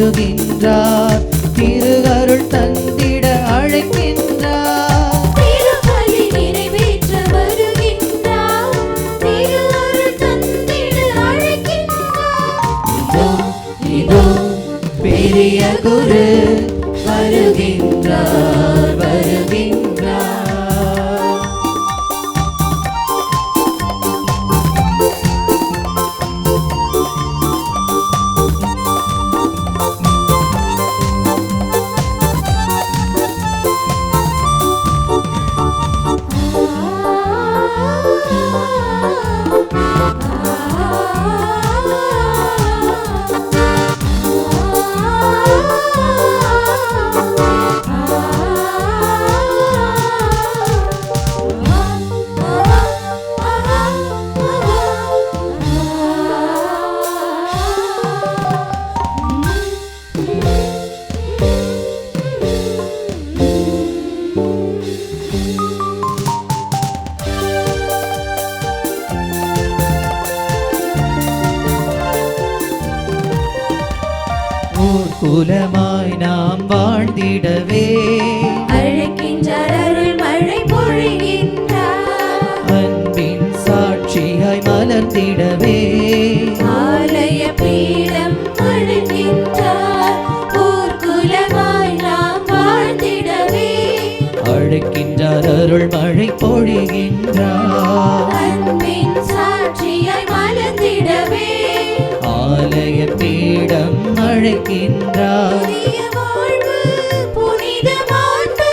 வருகின்றார். திருஅருள் தந்திட அழைக்கின்றார். திருப்பலி நிறைவேற்ற வருகின்றார். திருஅருள் தந்திட அழைக்கின்றார். இதோ இதோ பெரிய குரு வருகின்றார், வருகின்றார். குலமாய் நாம் வாழ்ந்திடவே அழைக்கின்றார். அருள் மழை பொழிகின்றார். அன்பின் சாட்சியாய் மலர்ந்திடவே ஆலய பீடம் அழைக்கின்றார். ஊர்குலமாய் நாம் வாழ்ந்திடவே அழைக்கின்றார். அருள் மழை பொழிகின்றார். அன்பின் சாட்சியாய் மலர்ந்திடவே ஆலய பீடம் அழைக்கின்றார். புதிய வாழ்வு புனித மாண்பு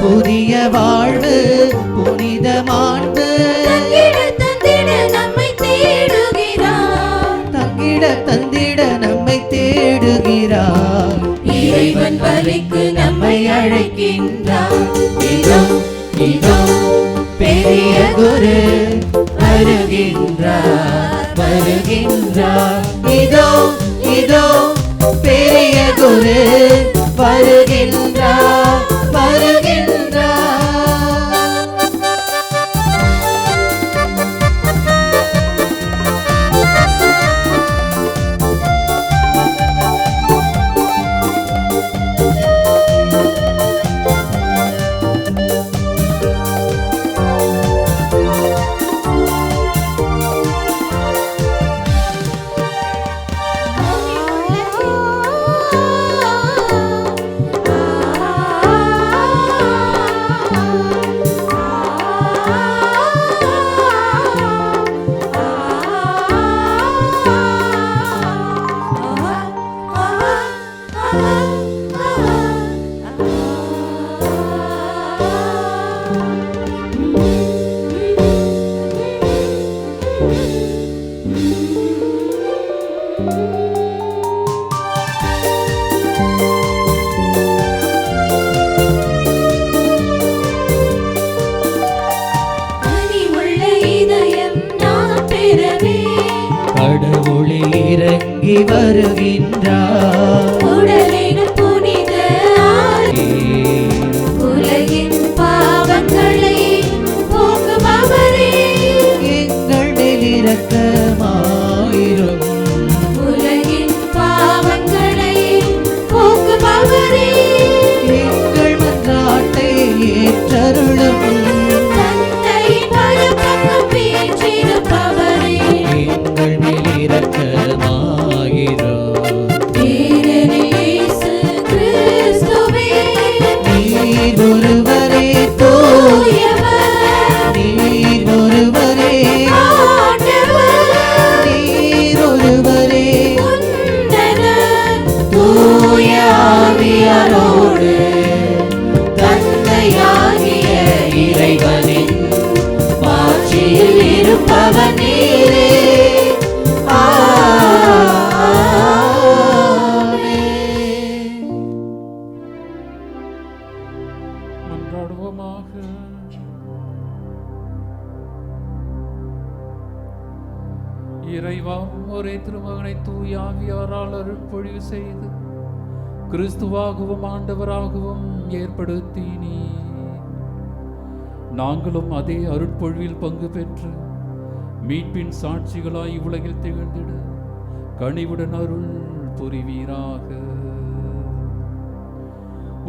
புதிய வாழ்வு புனித மாண்பு தந்திட தந்திட நம்மை தேடுகிறார். தங்கிட தந்திட நம்மை தேடுகிறார். இறைவன் பலிக்கு நம்மை அழைக்கின்றார். இதோ இதோ பெரிய குரு வருகின்றார், வருகின்றார். இதோ இதோ பெரிய குரு வருகின்றார், வருகின்றார். கடவுளே இறங்கி வருகின்றார். உடலின் புனித உலகின் பாவங்களை போக்குபவரே எங்கள் மேல் இரக்கமாயிரும். உலகின் பாவங்களை போக்குபவரே எங்கள் மன்றாட்டை ஏற்றருளும். தந்தை பரபக்கம் வீற்றிருப்பவரே எங்கள் மேல் இரக்கமாயிரும். இயேசு கிறிஸ்துவே நீர் ஒருவரே தூயவர், நீர் ஒருவரே ஆண்டவர் நீர் ஒருவரே உன்னதர் தூய ஆவியாரோடு தந்தையாகிய இறைவனின் மாட்சியில் இருப்பவர் நீரே. மன்றாடுவோமாக. இறைவா, ஒரே திருமகனை தூய ஆவியாரால் அருட்பொழிவு செய்து கிறிஸ்துவாகவும் ஆண்டவராகவும் ஏற்படுத்தினீ. நாங்களும் அதே அருட்பொழிவில் பங்கு பெற்று மீட்பின் சாட்சிகளாய் இவ்வுலகில் திகழ்ந்திட கனிவுடன் அருள் புரிவீராக.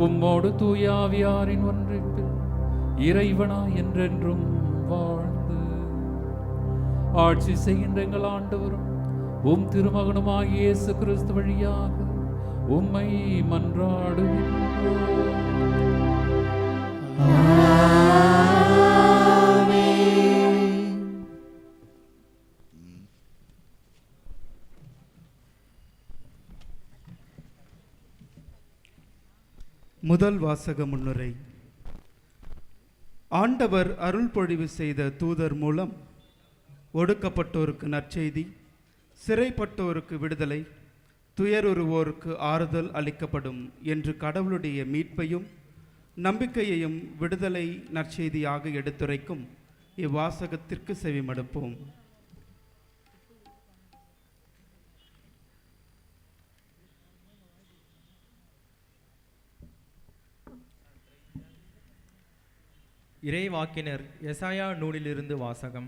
உம்மோடு தூயாவியாரின் ஒன்றிப்பில் இறைவனா என்றென்றும் வாழ்ந்து ஆட்சி செய்கின்ற எங்கள் ஆண்டவரும் உம் திருமகனுமாகிய இயேசு கிறிஸ்து வழியாக உம்மை மன்றாடுகின்றோம். முதல் வாசக முன்னுரை. ஆண்டவர் அருள் பொழிவு செய்த தூதர் மூலம் ஒடுக்கப்பட்டோருக்கு நற்செய்தி, சிறைப்பட்டோருக்கு விடுதலை, துயருறுவோருக்கு ஆறுதல் அளிக்கப்படும் என்று கடவுளுடைய மீட்பையும் நம்பிக்கையையும் விடுதலை நற்செய்தியாக எடுத்துரைக்கும் இவ்வாசகத்திற்கு செவிமடுப்போம். இறைவாக்கினர் எசாயா நூலிலிருந்து வாசகம்.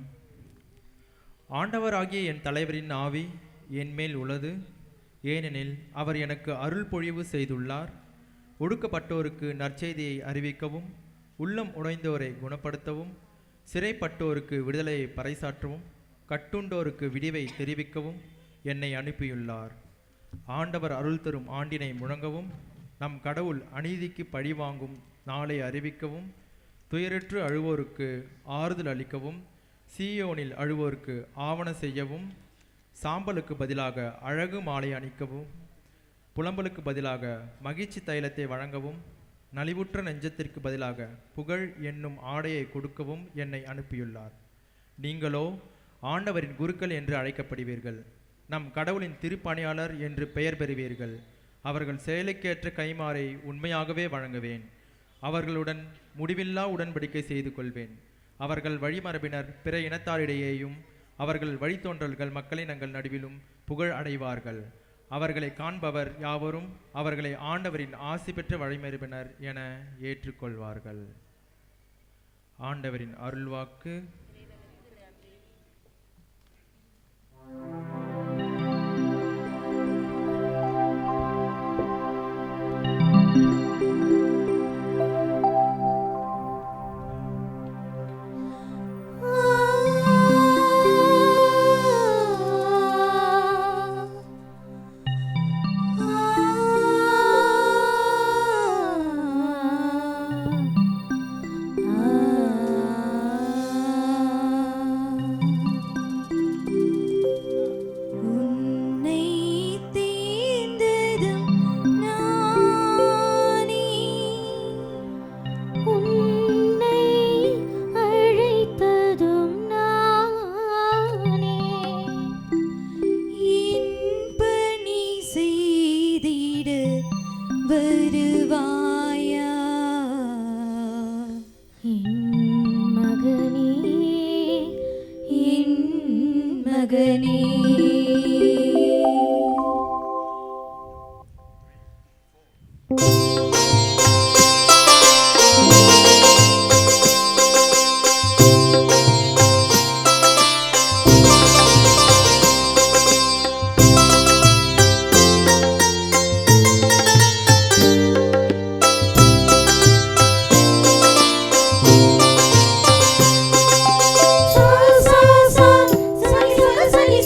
ஆண்டவராகிய என் தலைவரின் ஆவி என் மேல் உள்ளது, ஏனெனில் அவர் எனக்கு அருள் பொழிவு செய்துள்ளார். ஒடுக்கப்பட்டோருக்கு நற்செய்தியை அறிவிக்கவும், உள்ளம் உடைந்தோரை குணப்படுத்தவும், சிறைப்பட்டோருக்கு விடுதலையை பறைசாற்றவும், கட்டுண்டோருக்கு விடிவை தெரிவிக்கவும் என்னை அனுப்பியுள்ளார். ஆண்டவர் அருள் தரும் ஆண்டினை முழங்கவும், நம் கடவுள் அநீதிக்கு பழிவாங்கும் நாளை அறிவிக்கவும், துயரற்று அழுவோருக்கு ஆறுதல் அளிக்கவும், சீயோனில் அழுவோருக்கு ஆவண செய்யவும், சாம்பலுக்கு பதிலாக அழகு மாலை அணிக்கவும், புலம்பலுக்கு பதிலாக மகிழ்ச்சி தைலத்தை வழங்கவும், நலிவுற்ற நெஞ்சத்திற்கு பதிலாக புகழ் என்னும் ஆடையை கொடுக்கவும் என்னை அனுப்பியுள்ளார். நீங்களோ ஆண்டவரின் குருக்கள் என்று அழைக்கப்படுவீர்கள், நம் கடவுளின் திருப்பணியாளர் என்று பெயர் பெறுவீர்கள். அவர்கள் செயலுக்கேற்ற கைமாறை உண்மையாகவே வழங்குவேன். அவர்களுடன் முடிவில்லா உடன்படிக்கை செய்து கொள்வேன். அவர்கள் வழிமரபினர் பிற இனத்தாரிடையேயும் அவர்கள் வழித்தோன்றல்கள் மக்களினங்கள் நடுவிலும் புகழ் அடைவார்கள். அவர்களை காண்பவர் யாவரும் அவர்களை ஆண்டவரின் ஆசி பெற்ற வழிமரபினர் என ஏற்றுக்கொள்வார்கள். ஆண்டவரின் அருள்வாக்கு.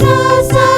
sa sa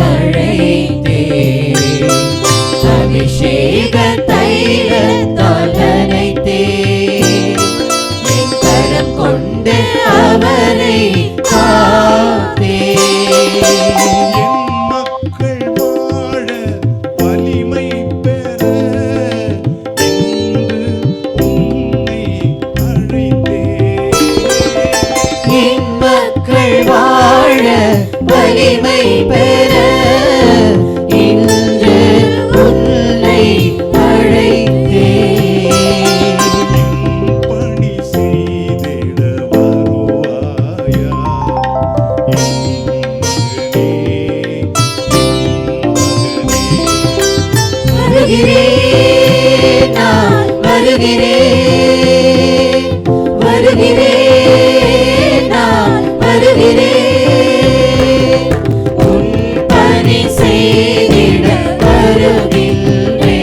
அழைத்தே அபிஷேக தைலத்தால் நனைத்தே என் கரம் கொண்டு அவரை காத்தே மக்கள் வாழ வலிமை பெற என்று உன்னை அழைத்தேன். என் மக்கள் வாழ வலிமை பெற இன்று உன்னை அழைத்தேன். பணி செய்திட வருவாயா என் மகனே, வருகிறேன் நான் வருகிறேன் வருகிறேன் நான் வருகிறேன் உன் பணி செய்திட வருகின்றேன்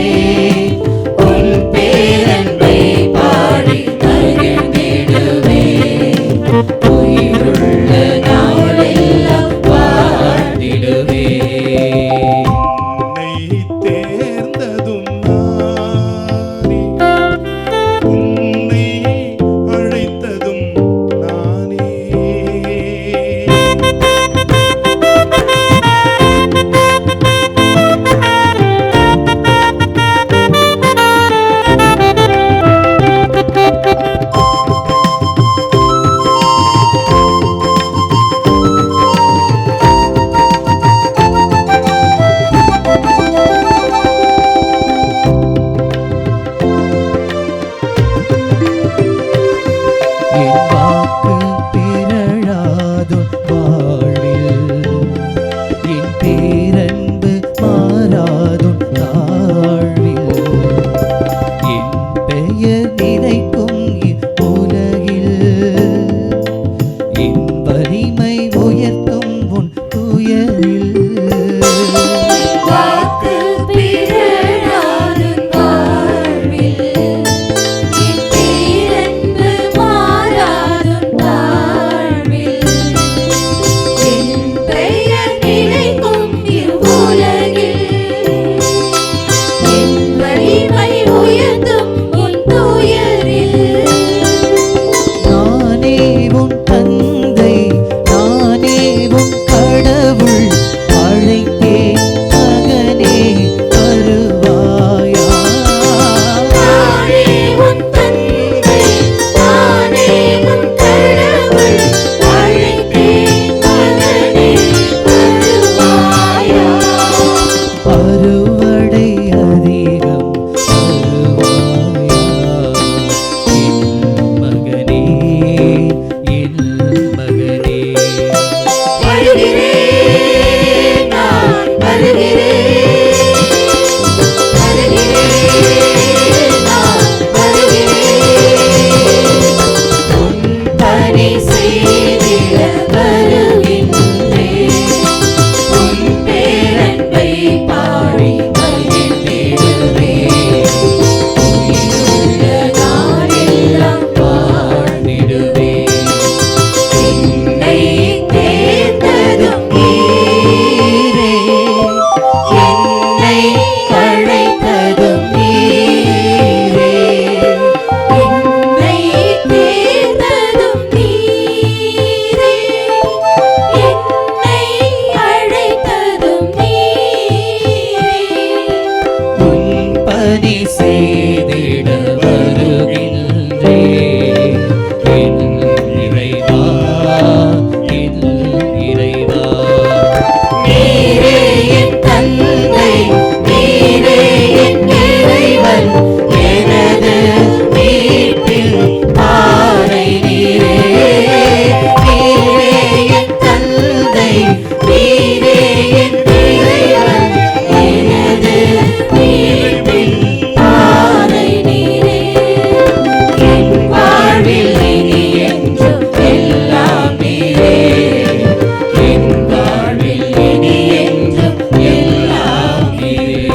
உன் பேரன்பை பாடி மகிழ்ந்திடுவேன் உயிருள்ள நாளெல்லாம் வாழ்ந்திடுவேன். உன்னை தேர்ந்ததும் நானே, உன்னை அழைத்ததும் நானே. என் வாக்கு பிறழாதொன் வாழ்வில் என் பேரன்பு மாறாதொன் தாழ்வில் என் பெயர் நினைக்கும் இவ்வுலகில் என் வலிமை உயர்த்தும் உன் துயரில் வாக்கு பிறழாதொன் வாழ்வில் என் பேரன்பு மாறாதொன் தாழ்வில் என் பெயர் நிலைக்கும் இவ்வுலகில் என் வலிமை உயர்த்தும் உன் துயரில் நானே உன் தந்தை நானே உன் கடவுள் அழைத்தேன் மகனே வருவாயா நானே உன் தந்தை நானே உன் கடவுள் அழைத்தேன் மகனே வருவாயா அறுவடை அதிகம் வருவாயா என் மகனே என் மகனே வருகிறேன் நான் வருகிறேன் வருகிறேன் நான் வருகிறேன் உன் பணி செய்திட வருகின்றேன் உன் பேரன்பை பாடி மகிழ்ந்திடுவேன் உயிருள்ள நாளெல்லாம் வாழ்ந்திடுவேன் என்னை தேர்ந்ததும் நீரே என்னை அழைத்ததும் நீரே என்னை தேர்ந்ததும் நீரே என்னை அழைத்ததும் நீரே உன் பணி செய்திட வருகின்றேன் என் இறைவா என் இறைவா நீரே என் தந்தை நீரே என் இறைவன் எனது மீட்பின் பாறை நீரே நீரே என் தந்தை நீரே என் இறைவன் எனது மீட்பின் பாறை நீரே என் வாழ்வில் இனி என்றும் எல்லாம் நீரே என் வாழ்வில் இனி என்றும் எல்லாம் நீரே.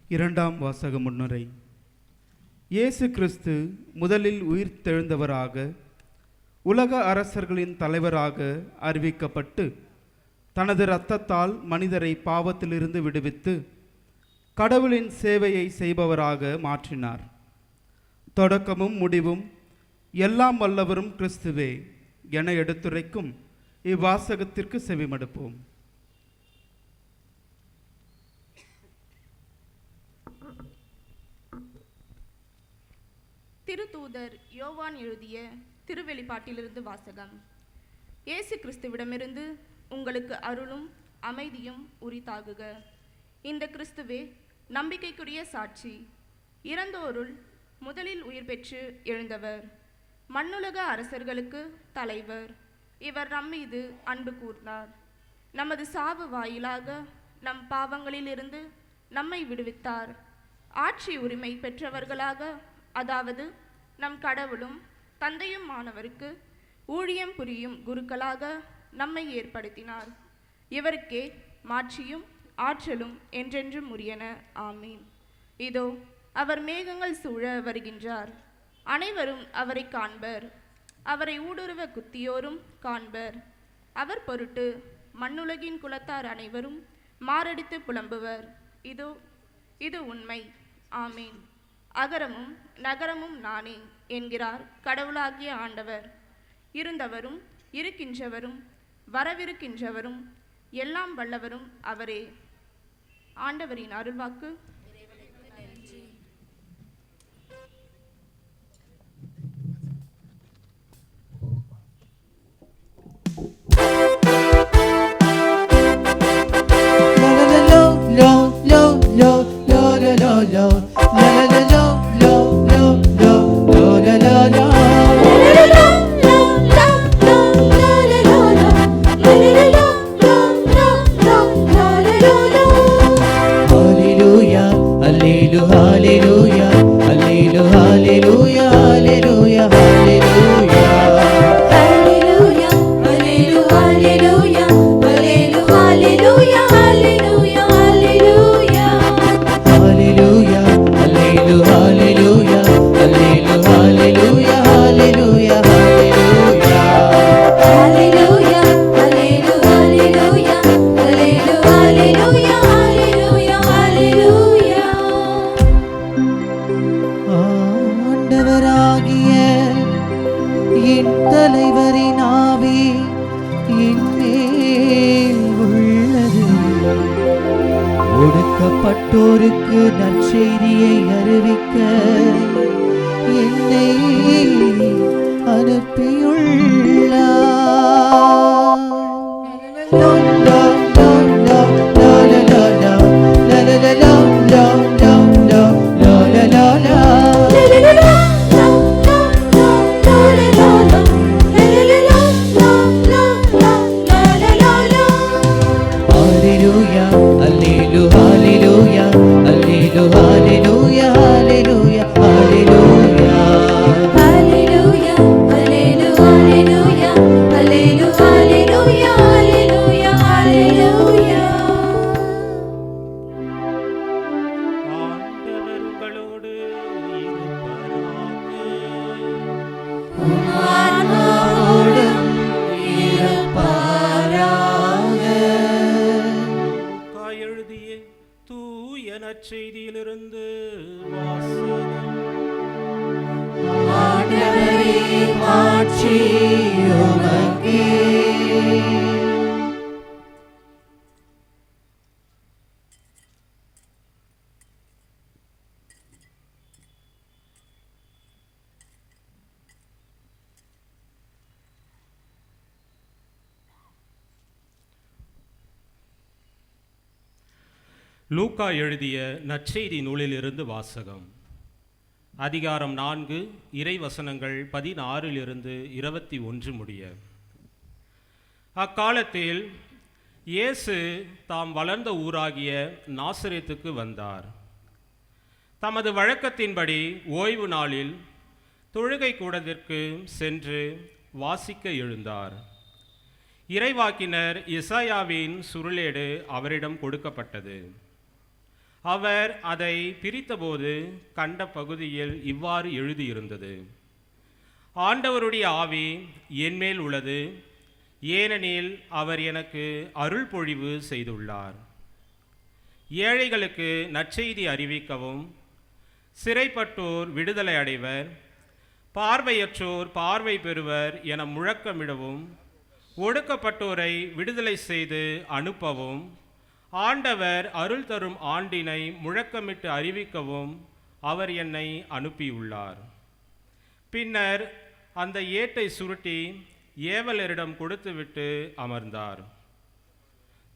இரண்டாம் வாசக முன்னுரை. இயேசு கிறிஸ்து முதலில் உயிர்த்தெழுந்தவராக உலக அரசர்களின் தலைவராக அறிவிக்கப்பட்டு தனது இரத்தத்தால் மனிதரை பாவத்திலிருந்து விடுவித்து கடவுளின் சேவையை செய்பவராக மாற்றினார். தொடக்கமும் முடிவும் எல்லாம் வல்லவரும் கிறிஸ்துவே என எடுத்துரைக்கும் இவ்வாசகத்திற்கு செவிமடுப்போம். திருத்தூதர் யோவான் எழுதிய திருவெளிப்பாட்டிலிருந்து வாசகம். இயேசு கிறிஸ்துவிடமிருந்து உங்களுக்கு அருளும் அமைதியும் உரித்தாகுக. இந்த கிறிஸ்துவே நம்பிக்கைக்குரிய சாட்சி, இறந்தோருள் முதலில் உயிர் பெற்று எழுந்தவர், மண்ணுலக அரசர்களுக்கு தலைவர். இவர் நம்மீது அன்பு கூர்ந்தார். நமது சாவு வாயிலாக நம் பாவங்களிலிருந்து நம்மை விடுவித்தார். ஆட்சி உரிமை பெற்றவர்களாக, அதாவது நம் கடவுளும் தந்தையும் மாணவருக்கு ஊழியம் புரியும் குருக்களாக நம்மை ஏற்படுத்தினார். இவருக்கே மாட்சியும் ஆற்றலும் என்றென்றும் உரியன. ஆமீன். இதோ அவர் மேகங்கள் சூழ வருகின்றார். அனைவரும் அவரை காண்பர். அவரை ஊடுருவ குத்தியோரும் காண்பர். அவர் பொருட்டு மண்ணுலகின் குலத்தார் அனைவரும் மாரடித்து புலம்புவர். இது உண்மை. ஆமீன். அகரமும் நகரமும் நானே என்கிறார் கடவுளாகிய ஆண்டவர். இருந்தவரும் இருக்கின்றவரும் வரவிருக்கின்றவரும் எல்லாம் வல்லவரும் அவரே. ஆண்டவரின் அருள்வாக்கு. ஒடுக்கப்பட்டோருக்கு நற்செய்தியை அறிவிக்க என்னை நற்செய்தியிலிருந்து வாசகம். லூக்கா எழுதிய நற்செய்தி நூலிலிருந்து வாசகம். அதிகாரம் 4, இறைவசனங்கள் 16 21 முடிய. அக்காலத்தில் இயேசு தாம் வளர்ந்த ஊராகிய நாசரேத்துக்கு வந்தார். தமது வழக்கத்தின்படி ஓய்வு நாளில் தொழுகை கூடத்திற்கு சென்று வாசிக்க எழுந்தார். இறைவாக்கினர் எசாயாவின் சுருளேடு அவரிடம் கொடுக்கப்பட்டது. அவர் அதை பிரித்தபோது கண்ட பகுதியில் இவ்வாறு எழுதியிருந்தது: ஆண்டவருடைய ஆவி என்மேல் உள்ளது, ஏனெனில் அவர் எனக்கு அருள் பொழிவு செய்துள்ளார். ஏழைகளுக்கு நற்செய்தி அறிவிக்கவும், சிறைப்பட்டோர் விடுதலை அடைவர், பார்வையற்றோர் பார்வை பெறுவர் என முழக்கமிடவும், ஒடுக்கப்பட்டோரை விடுதலை செய்து அனுப்பவும், ஆண்டவர் அருள் தரும் ஆண்டினை முழக்கமிட்டு அறிவிக்கவும் அவர் என்னை அனுப்பியுள்ளார். பின்னர் அந்த ஏட்டை சுருட்டி ஏவலரிடம் கொடுத்துவிட்டு அமர்ந்தார்.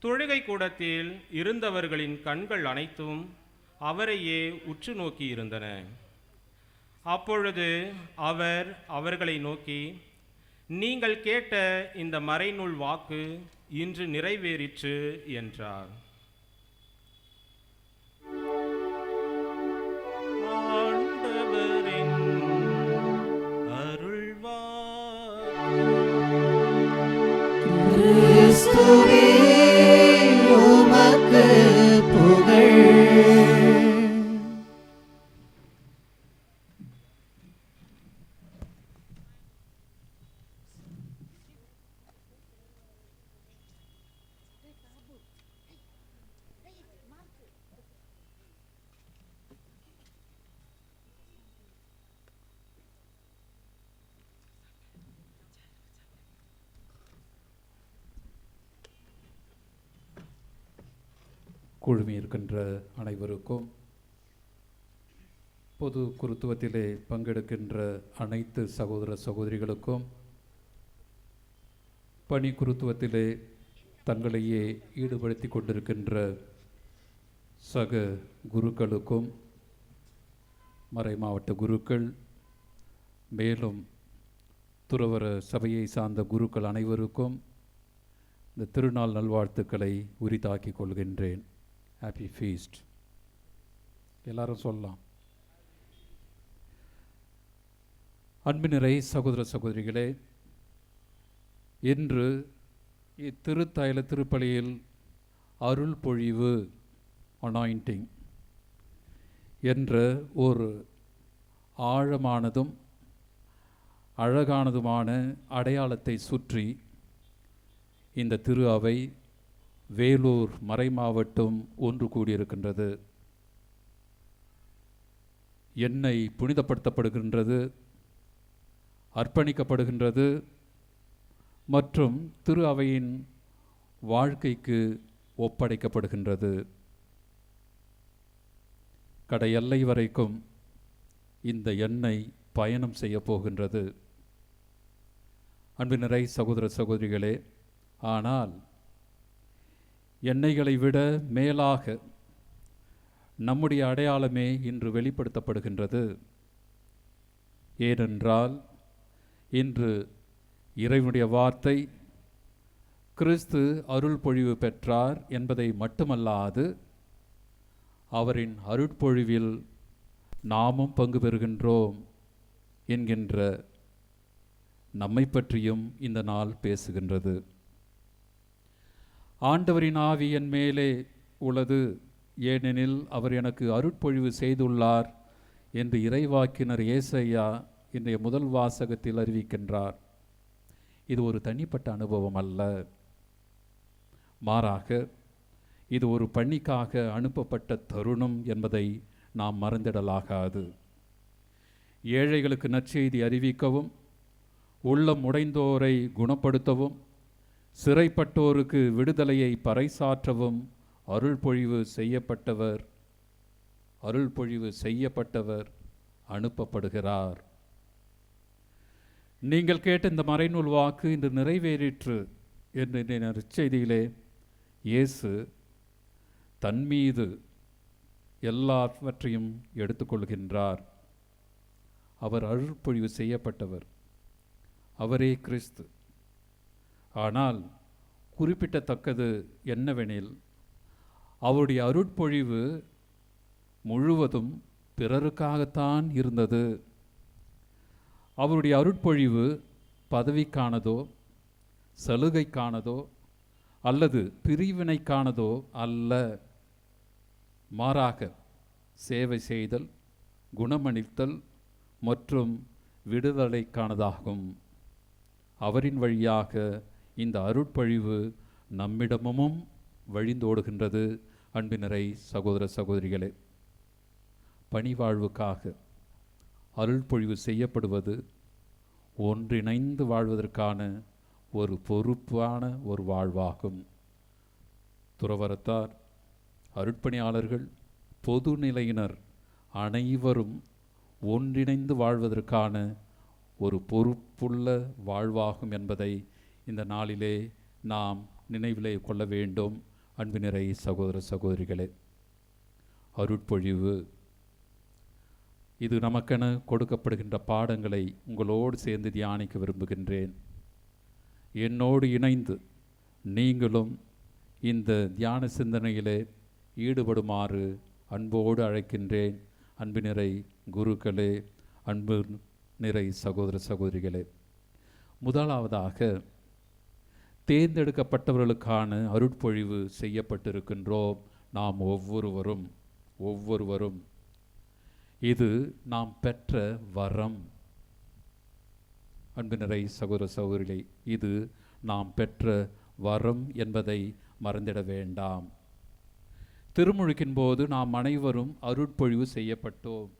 தொழுகை கூடத்தில் இருந்தவர்களின் கண்கள் அனைத்தும் அவரையே உற்று நோக்கி இருந்தன. அப்பொழுது அவர் அவர்களை நோக்கி, நீங்கள் கேட்ட இந்த மறைநூல் வாக்கு இன்று நிறைவேறிற்று என்றார். ஆண்டவரின் அருள்வாக்கு. கிறிஸ்துவே உமக்கு புகழ். குழுமி இருக்கின்ற அனைவருக்கும், பொது குருத்துவத்திலே பங்கெடுக்கின்ற அனைத்து சகோதர சகோதரிகளுக்கும், பணி குருத்துவத்திலே தங்களையே ஈடுபடுத்தி கொண்டிருக்கின்ற சக குருக்களுக்கும், மறை மாவட்ட குருக்கள், மேலும் துறவர சபையை சார்ந்த குருக்கள் அனைவருக்கும் இந்த திருநாள் நல்வாழ்த்துக்களை உரித்தாக்கிக் கொள்கின்றேன். Happy feast. எல்லாரும் சொல்லலாம். அன்பு நிறை சகோதர சகோதரிகளே, இன்று இத்திருத்தாயில திருப்பலியில் அருள் பொழிவு அனாயிண்டிங் என்ற ஒரு ஆழமானதும் அழகானதுமான அடையாளத்தை சுற்றி இந்த திரு அவை வேலூர் மறைமாவட்டம் ஒன்று கூடியிருக்கின்றது. எண்ணெய் புனிதப்படுத்தப்படுகின்றது, அர்ப்பணிக்கப்படுகின்றது மற்றும் திரு அவையின் வாழ்க்கைக்கு ஒப்படைக்கப்படுகின்றது. கடை எல்லை வரைக்கும் இந்த எண்ணெய் பயணம் செய்ய போகின்றது. அன்பு நிறை சகோதர சகோதரிகளே, ஆனால் எண்ணெய்களை விட மேலாக நம்முடைய அடையாளமே இன்று வெளிப்படுத்தப்படுகின்றது. ஏனென்றால் இன்று இறைவனுடைய வார்த்தை கிறிஸ்து அருள் பொழிவு பெற்றார் என்பதை மட்டுமல்லாது, அவரின் அருட்பொழிவில் நாமும் பங்கு பெறுகின்றோம் என்கின்ற நம்மை பற்றியும் இந்த நாள் பேசுகின்றது. ஆண்டவரின் ஆவி என் மேலே உள்ளது, ஏனெனில் அவர் எனக்கு அருட்பொழிவு செய்துள்ளார் என்று இறைவாக்கினர் ஏசையா இன்றைய முதல் வாசகத்தில் அறிவிக்கின்றார். இது ஒரு தனிப்பட்ட அனுபவம் அல்ல, மாறாக இது ஒரு பணிக்காக அனுப்பப்பட்ட தருணம் என்பதை நாம் மறந்திடலாகாது. ஏழைகளுக்கு நற்செய்தி அறிவிக்கவும், உள்ளம் உடைந்தோரை குணப்படுத்தவும், சிறைப்பட்டோருக்கு விடுதலையை பறைசாற்றவும் அருள் பொழிவு செய்யப்பட்டவர் அனுப்பப்படுகிறார். நீங்கள் கேட்ட இந்த மறைநூல் வாக்கு இன்று நிறைவேறிற்று என்ற நற்செய்தியிலே இயேசு தன்மீது எல்லாவற்றையும் எடுத்துக்கொள்கின்றார். அவர் அருள்பொழிவு செய்யப்பட்டவர், அவரே கிறிஸ்து. ஆனால் குறிப்பிடத்தக்கது என்னவெனில், அவருடைய அருட்பொழிவு முழுவதும் பிறருக்காகத்தான் இருந்தது. அவருடைய அருட்பொழிவு பதவிக்கானதோ, சலுகைக்கானதோ அல்லது பிரிவினைக்கானதோ அல்ல. மாறாக சேவை செய்தல், குணமளித்தல் மற்றும் விடுதலைக்கானதாகும். அவரின் வழியாக இந்த அருட்பொழிவு நம்மிடமும் வழிந்தோடுகின்றது. அன்பினரை சகோதர சகோதரிகளே, பணிவாழ்வுக்காக அருள்பொழிவு செய்யப்படுவது ஒன்றிணைந்து வாழ்வதற்கான ஒரு பொறுப்பான ஒரு வாழ்வாகும். துறவரத்தார், அருட்பணியாளர்கள், பொதுநிலையினர் அனைவரும் ஒன்றிணைந்து வாழ்வதற்கான ஒரு பொறுப்புள்ள வாழ்வாகும் என்பதை இந்த நாளிலே நாம் நினைவிலே கொள்ள வேண்டும். அன்பினரை சகோதர சகோதரிகளே, அருட்பொழிவு இது நமக்கென கொடுக்கப்படுகின்ற பாடங்களை உங்களோடு சேர்ந்து தியானிக்க விரும்புகின்றேன். என்னோடு இணைந்து நீங்களும் இந்த தியான சிந்தனையிலே ஈடுபடுமாறு அன்போடு அழைக்கின்றேன். அன்பினரை குருக்களே, அன்பு நிறை சகோதர சகோதரிகளே, முதலாவதாக தேர்ந்தெடுக்கப்பட்டவர்களுக்கான அருட்பொழிவு செய்யப்பட்டிருக்கின்றோம். நாம் ஒவ்வொருவரும் இது நாம் பெற்ற வரம். அன்பினரை சகோதர சகோதரிகளே, இது நாம் பெற்ற வரம் என்பதை மறந்திட வேண்டாம். திருமுழுக்கின் போது நாம் அனைவரும் அருட்பொழிவு செய்யப்பட்டோம்.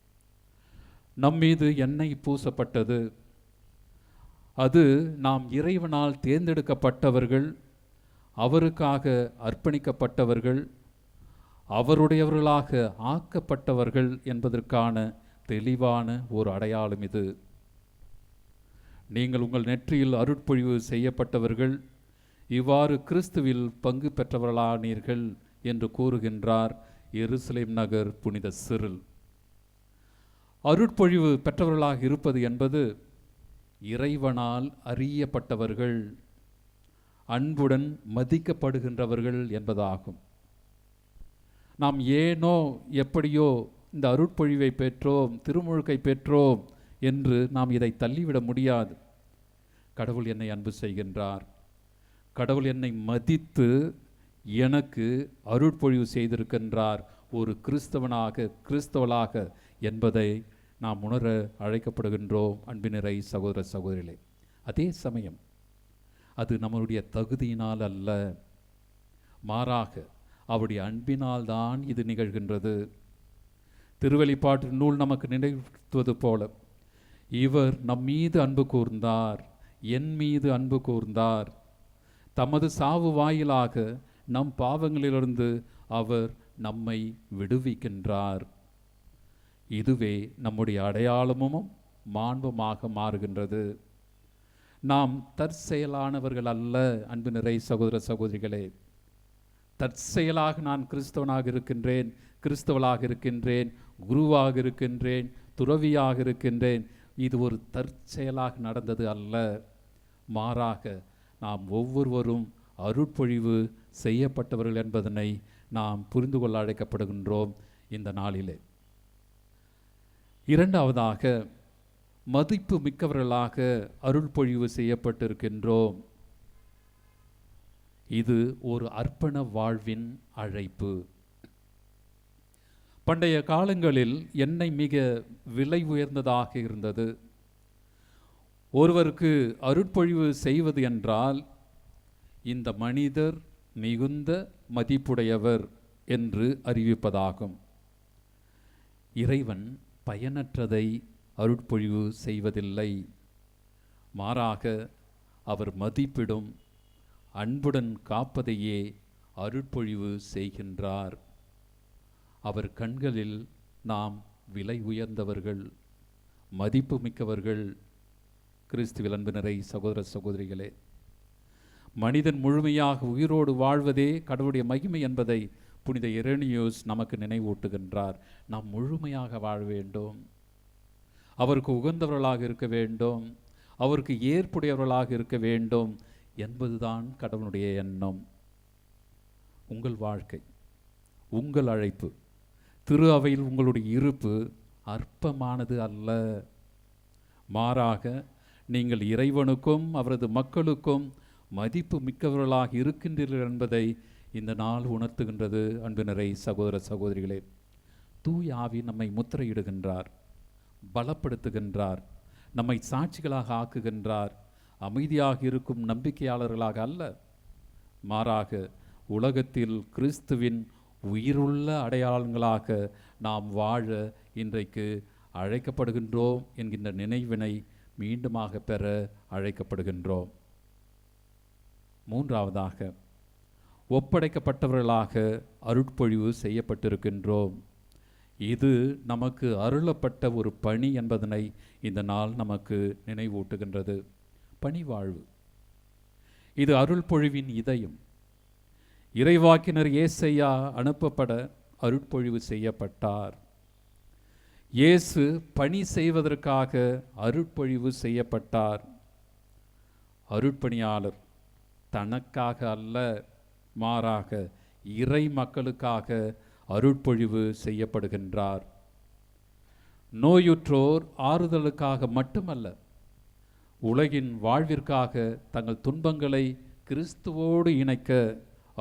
நம்மீது எண்ணெய் பூசப்பட்டது. அது நாம் இறைவனால் தேர்ந்தெடுக்கப்பட்டவர்கள், அவருக்காக அர்ப்பணிக்கப்பட்டவர்கள், அவருடையவர்களாக ஆக்கப்பட்டவர்கள் என்பதற்கான தெளிவான ஒரு அடையாளம் இது. நீங்கள் உங்கள் நெற்றியில் அருட்பொழிவு செய்யப்பட்டவர்கள், இவ்வாறு கிறிஸ்துவில் பங்கு பெற்றவர்களானீர்கள் என்று கூறுகின்றார் எருசலேம் நகர் புனித சிறில். அருட்பொழிவு பெற்றவர்களாக இருப்பது என்பது இறைவனால் அறியப்பட்டவர்கள், அன்புடன் மதிக்கப்படுகின்றவர்கள் என்பதாகும். நாம் ஏனோ எப்படியோ இந்த அருட்பொழிவை பெற்றோம், திருமுழுக்கை பெற்றோம் என்று நாம் இதை தள்ளிவிட முடியாது. கடவுள் என்னை அன்பு செய்கின்றார், கடவுள் என்னை மதித்து எனக்கு அருட்பொழிவு செய்திருக்கின்றார் ஒரு கிறிஸ்தவளாக என்பதை நாம் உணர அழைக்கப்படுகின்றோம். அன்பினரை சகோதர சகோதரிகளே, அதே சமயம் அது நம்முடைய தகுதியினால் அல்ல, மாறாக அவருடைய அன்பினால் தான் இது நிகழ்கின்றது. திருவெளிப்பாட்டு நூல் நமக்கு நினைவுறுத்துவது போல, இவர் நம் மீது அன்பு கூர்ந்தார், என் மீது அன்பு கூர்ந்தார், தமது சாவு வாயிலாக நம் பாவங்களிலிருந்து அவர் நம்மை விடுவிக்கின்றார். இதுவே நம்முடைய அடையாளமும் மாண்புமாக மாறுகின்றது. நாம் தற்செயலானவர்கள் அல்ல. அன்பு நிறை சகோதர சகோதரிகளே, தற்செயலாக நான் கிறிஸ்தவனாக இருக்கின்றேன், கிறிஸ்தவளாக இருக்கின்றேன், குருவாக இருக்கின்றேன், துறவியாக இருக்கின்றேன், இது ஒரு தற்செயலாக நடந்தது அல்ல. மாறாக நாம் ஒவ்வொருவரும் அருட்பொழிவு செய்யப்பட்டவர்கள் என்பதனை நாம் புரிந்து கொள்ள அழைக்கப்படுகின்றோம் இந்த நாளிலே. இரண்டாவதாக, மதிப்பு மிக்கவர்களாக அருள்பொழிவு செய்யப்பட்டிருக்கின்றோம். இது ஒரு அர்ப்பண வாழ்வின் அழைப்பு. பண்டைய காலங்களில் எண்ணெய் மிக விலை உயர்ந்ததாக இருந்தது. ஒருவருக்கு அருட்பொழிவு செய்வது என்றால் இந்த மனிதர் மிகுந்த மதிப்புடையவர் என்று அறிவிப்பதாகும். இறைவன் பயனற்றதை அருட்பொழிவு செய்வதில்லை, மாறாக அவர் மதிப்பிடும் அன்புடன் காப்பதையே அருட்பொழிவு செய்கின்றார். அவர் கண்களில் நாம் விலை உயர்ந்தவர்கள், மதிப்பு மிக்கவர்கள். கிறிஸ்துவில் அன்பினரை சகோதர சகோதரிகளே, மனிதன் முழுமையாக உயிரோடு வாழ்வதே கடவுளுடைய மகிமை என்பதை புனித இரெனியூஸ் நமக்கு நினைவூட்டுகின்றார். நாம் முழுமையாக வாழ வேண்டும், அவருக்கு உகந்தவர்களாக இருக்க வேண்டும், அவருக்கு ஏற்புடையவர்களாக இருக்க வேண்டும் என்பதுதான் கடவுளுடைய எண்ணம். உங்கள் வாழ்க்கை, உங்கள் அழைப்பு, திரு அவையில் உங்களுடைய இருப்பு அற்பமானது அல்ல. மாறாக நீங்கள் இறைவனுக்கும் அவரது மக்களுக்கும் மதிப்பு மிக்கவர்களாக இருக்கின்றீர்கள் என்பதை இந்த நாள் உணர்த்துகின்றது. அன்பினரை சகோதர சகோதரிகளே, தூய ஆவி நம்மை முத்திரையிடுகின்றார், பலப்படுத்துகின்றார், நம்மை சாட்சிகளாக ஆக்குகின்றார். அமைதியாக இருக்கும் நம்பிக்கையாளர்களாக அல்ல, மாறாக உலகத்தில் கிறிஸ்துவின் உயிருள்ள அடையாளங்களாக நாம் வாழ இன்றைக்கு அழைக்கப்படுகின்றோம் என்கின்ற நினைவினை மீண்டுமாக பெற அழைக்கப்படுகின்றோம். மூன்றாவதாக, ஒப்படைக்கப்பட்டவர்களாக அருட்பொழிவு செய்யப்பட்டிருக்கின்றோம். இது நமக்கு அருளப்பட்ட ஒரு பணி என்பதனை இந்த நாள் நமக்கு நினைவூட்டுகின்றது. பணிவாழ்வு, இது அருள்பொழிவின் இதயம். இறைவாக்கினர் ஏசையா அனுப்பப்பட அருட்பொழிவு செய்யப்பட்டார். இயேசு பணி செய்வதற்காக அருட்பொழிவு செய்யப்பட்டார். அருட்பணியாளர் தனக்காக அல்ல, மாறாக இறை மக்களுக்காக அருட்பொழிவு செய்யப்படுகின்றார். நோயுற்றோர் ஆறுதலுக்காக மட்டுமல்ல, உலகின் வாழ்விற்காக தங்கள் துன்பங்களை கிறிஸ்துவோடு இணைக்க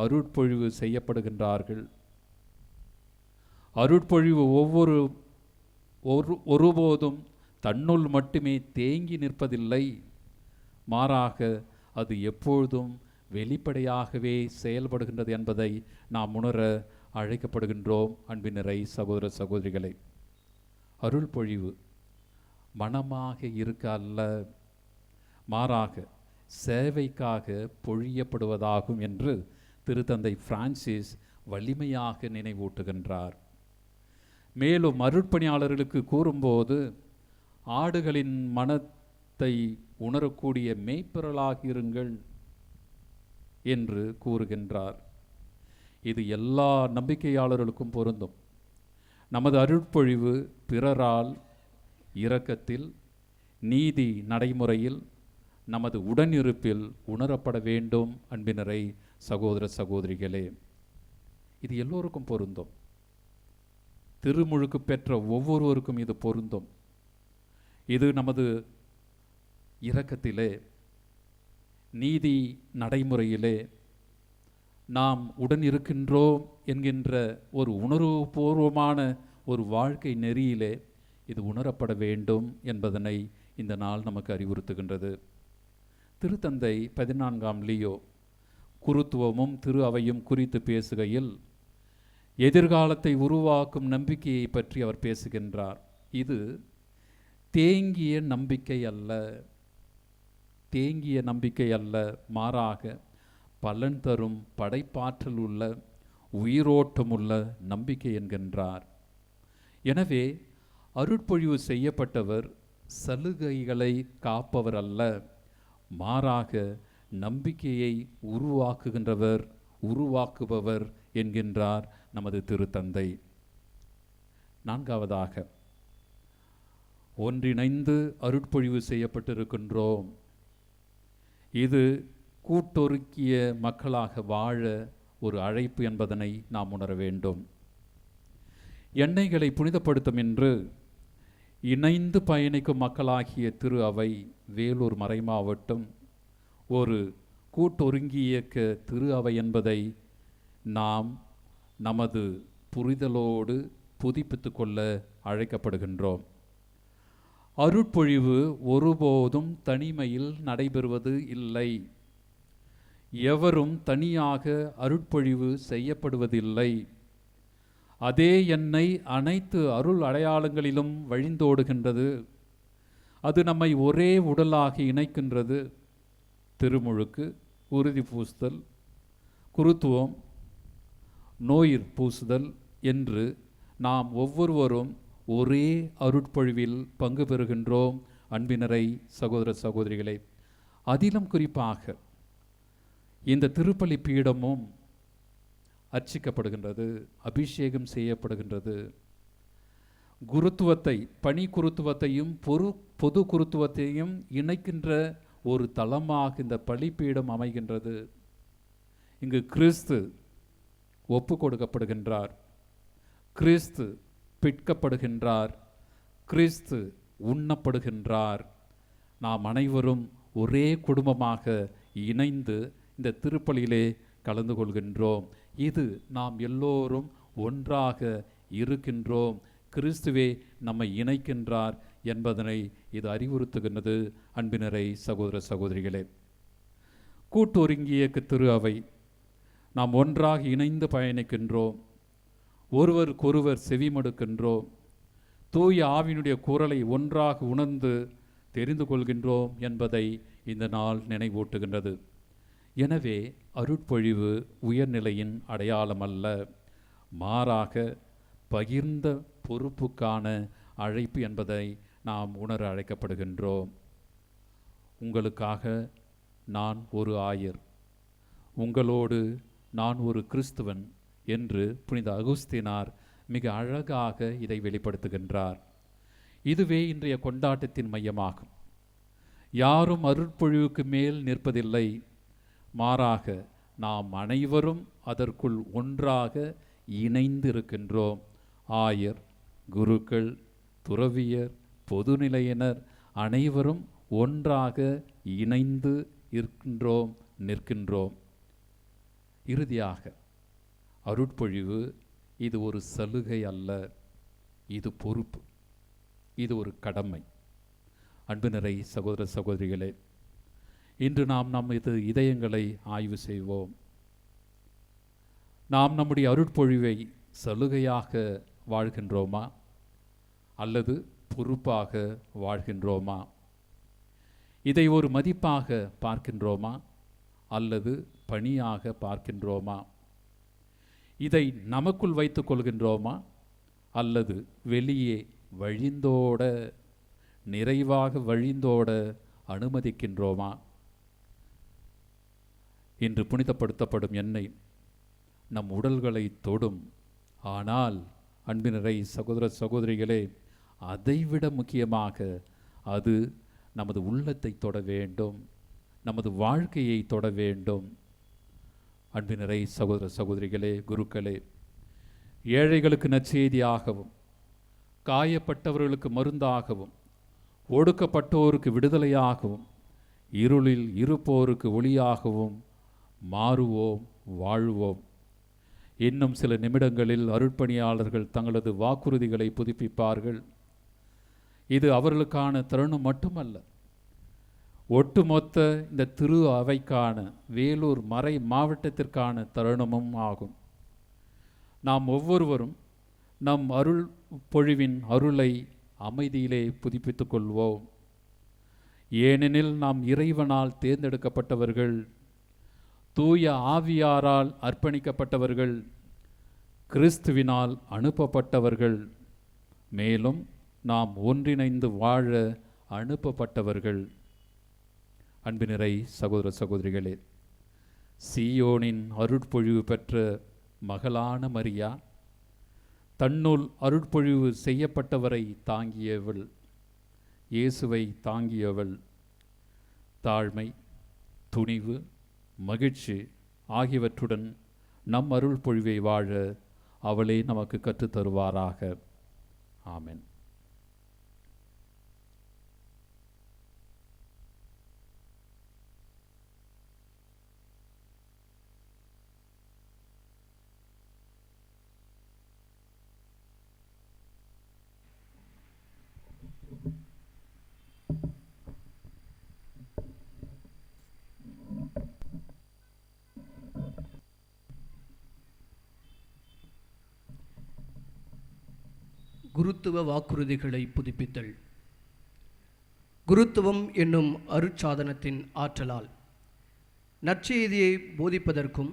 அருட்பொழிவு செய்யப்படுகின்றார்கள். அருட்பொழிவு ஒருபோதும் தன்னுள் மட்டுமே தேங்கி நிற்பதில்லை, மாறாக அது எப்பொழுதும் வெளிப்படையாகவே செயல்படுகின்றது என்பதை நாம் உணர அழைக்கப்படுகின்றோம். அன்பினரை சகோதர சகோதரிகளை, அருள்பொழிவு மனமாக இருக்க அல்ல, மாறாக சேவைக்காக பொழியப்படுவதாகும் என்று திருத்தந்தை பிரான்சிஸ் வலிமையாக நினைவூட்டுகின்றார். மேலும் அருட்பணியாளர்களுக்கு கூறும்போது, ஆடுகளின் மனத்தை உணரக்கூடிய மேய்ப்பொருளாக இருங்கள் என்று கூறுகின்றார். இது எல்லா நம்பிக்கையாளர்களுக்கும் பொருந்தும். நமது அருட்பொழிவு பிறரால் இரக்கத்தில், நீதி நடைமுறையில், நமது உடனிருப்பில் உணரப்பட வேண்டும். அன்பினரை சகோதர சகோதரிகளே, இது எல்லோருக்கும் பொருந்தும். திருமுழுக்கு பெற்ற ஒவ்வொருவருக்கும் இது பொருந்தும். இது நமது இரக்கத்திலே, நீதி நடைமுறையிலே நாம் உடன் இருக்கின்றோம் என்கின்ற ஒரு உணர்வுபூர்வமான ஒரு வாழ்க்கை நெறியிலே இது உணரப்பட வேண்டும் என்பதனை இந்த நாள் நமக்கு அறிவுறுத்துகின்றது. திருத்தந்தை 14ஆம் லியோ குருத்துவமும் திரு அவையும் குறித்து பேசுகையில் எதிர்காலத்தை உருவாக்கும் நம்பிக்கையை பற்றி அவர் பேசுகின்றார். இது தேங்கிய நம்பிக்கை அல்ல, தேங்கிய நம்பிக்கை அல்ல, மாறாக பலன் தரும் படைப்பாற்றல் உள்ள உயிரோட்டமுள்ள நம்பிக்கை என்கின்றார். எனவே அருட்பொழிவு செய்யப்பட்டவர் சலுகைகளை காப்பவர் அல்ல, மாறாக நம்பிக்கையை உருவாக்குகின்றவர், உருவாக்குபவர் என்கின்றார் நமது திருத்தந்தை. நான்காவதாக, ஒன்றிணைந்து அருட்பொழிவு செய்யப்பட்டிருக்கின்றோம். இது கூட்டொருக்கிய மக்களாக வாழ ஒரு அழைப்பு என்பதனை நாம் உணர வேண்டும். எண்ணெய்களை புனிதப்படுத்தும் என்று இணைந்து பயணிக்கும் மக்களாகிய திரு அவை வேலூர் மறைமாவட்டம் ஒரு கூட்டொருங்கியக்க திரு அவை என்பதை நாம் நமது புரிதலோடு புதுப்பித்து கொள்ள அழைக்கப்படுகின்றோம். அருட்பொழிவு ஒருபோதும் தனிமையில் நடைபெறுவது இல்லை. எவரும் தனியாக அருட்பொழிவு செய்யப்படுவதில்லை. அதே எண்ணெய் அனைத்து அருள் அடையாளங்களிலும் வழிந்தோடுகின்றது. அது நம்மை ஒரே உடலாக இணைக்கின்றது. திருமுழுக்கு, உறுதி பூசுதல், குருத்துவம், நோயிற் பூசுதல் என்று நாம் ஒவ்வொருவரும் ஒரே அருட்பொழிவில் பங்கு பெறுகின்றோம். அன்பினரை சகோதர சகோதரிகளை, அதிலும் குறிப்பாக இந்த திருப்பலி பீடமும் அர்ச்சிக்கப்படுகின்றது, அபிஷேகம் செய்யப்படுகின்றது. குருத்துவத்தை, பணி குருத்துவத்தையும் பொது குருத்துவத்தையும் இணைக்கின்ற ஒரு தலமாக இந்த பலிப்பீடம் அமைகின்றது. இங்கு கிறிஸ்து ஒப்பு கொடுக்கப்படுகின்றார், கிறிஸ்து பிற்கப்படுகின்றார், கிறிஸ்து உண்ணப்படுகின்றார். நாம் அனைவரும் ஒரே குடும்பமாக இணைந்து இந்த திருப்பலியிலே கலந்து கொள்கின்றோம். இது நாம் எல்லோரும் ஒன்றாக இருக்கின்றோம், கிறிஸ்துவே நம்மை இணைக்கின்றார் என்பதனை இது அறிவுறுத்துகின்றது. அன்பினரை சகோதர சகோதரிகளே, கூட்டொருங்கிய திரு அவை நாம் ஒன்றாக இணைந்து பயணிக்கின்றோம், ஒருவருக்கொருவர் செவிமடுக்கின்றோம், தூய ஆவியினுடைய குரலை ஒன்றாக உணர்ந்து தெரிந்து கொள்கின்றோம் என்பதை இந்த நாள் நினைவூட்டுகின்றது. எனவே அருட்பொழிவு உயர்நிலையின் அடையாளம் அல்ல, மாறாக பகிர்ந்த பொறுப்புக்கான அழைப்பு என்பதை நாம் உணர அழைக்கப்படுகின்றோம். உங்களுக்காக நான் ஒரு ஆயர், உங்களோடு நான் ஒரு கிறிஸ்துவன் என்று புனித அகுஸ்தினார் மிக அழகாக இதை வெளிப்படுத்துகின்றார். இதுவே இன்றைய கொண்டாட்டத்தின் மையமாகும். யாரும் அருட்பொழிவுக்கு மேல் நிற்பதில்லை, மாறாக நாம் அனைவரும் அதற்குள் ஒன்றாக இணைந்து இருக்கின்றோம். ஆயர், குருக்கள், துறவியர், பொதுநிலையினர் அனைவரும் ஒன்றாக இணைந்து இருக்கின்றோம், நிற்கின்றோம். இறுதியாக அருட்பொழிவு இது ஒரு சலுகை அல்ல, இது பொறுப்பு, இது ஒரு கடமை. அன்புநிறை சகோதர சகோதரிகளே, இன்று நாம் நமது இதயங்களை ஆய்வு செய்வோம். நாம் நம்முடைய அருட்பொழிவை சலுகையாக வாழ்கின்றோமா அல்லது பொறுப்பாக வாழ்கின்றோமா? இதை ஒரு மதிப்பாக பார்க்கின்றோமா அல்லது பணியாக பார்க்கின்றோமா? இதை நமக்குள் வைத்துக் கொள்கின்றோமா அல்லது வெளியே வழிந்தோட, நிறைவாக வழிந்தோட அனுமதிக்கின்றோமா? இன்று புனிதப்படுத்தப்படும் எண்ணெய் நம் உடல்களை தொடும். ஆனால் அன்பினரை சகோதர சகோதரிகளே, அதைவிட முக்கியமாக அது நமது உள்ளத்தை தொட வேண்டும், நமது வாழ்க்கையை தொட வேண்டும். அன்பினரை சகோதர சகோதரிகளே, குருக்களே, ஏழைகளுக்கு நற்செய்தியாகவும், காயப்பட்டவர்களுக்கு மருந்தாகவும், ஒடுக்கப்பட்டோருக்கு விடுதலையாகவும், இருளில் இருப்போருக்கு ஒளியாகவும் மாறுவோம், வாழ்வோம். இன்னும் சில நிமிடங்களில் அருட்பணியாளர்கள் தங்களது வாக்குறுதிகளை புதுப்பிப்பார்கள். இது அவர்களுக்கான தருணம் மட்டுமல்ல, ஒட்டுமொத்த இந்த திரு அவைக்கான, வேலூர் மறை மாவட்டத்திற்கான தருணமும் ஆகும். நாம் ஒவ்வொருவரும் நம் அருள் பொழிவின் அருளை அமைதியிலே புதுப்பித்துக் கொள்வோம். ஏனெனில் நாம் இறைவனால் தேர்ந்தெடுக்கப்பட்டவர்கள், தூய ஆவியாரால் அர்ப்பணிக்கப்பட்டவர்கள், கிறிஸ்துவினால் அனுப்பப்பட்டவர்கள், மேலும் நாம் ஒன்றிணைந்து வாழ அனுப்பப்பட்டவர்கள். அன்பினரை சகோதர சகோதரிகளே, சீயோனின் அருட்பொழிவு பெற்ற மகளான மரியா தன்னுள் அருட்பொழிவு செய்யப்பட்டவரை தாங்கியவள், இயேசுவை தாங்கியவள். தாழ்மை, துணிவு, மகிழ்ச்சி ஆகியவற்றுடன் நம் அருள் பொழிவை வாழ அவளே நமக்கு கற்றுத்தருவாராக. ஆமென். குருத்துவ வாக்குறுதிகளை புதுப்பித்தல். குருத்துவம் என்னும் அருட்சாதனத்தின் ஆற்றலால் நற்செய்தியை போதிப்பதற்கும்,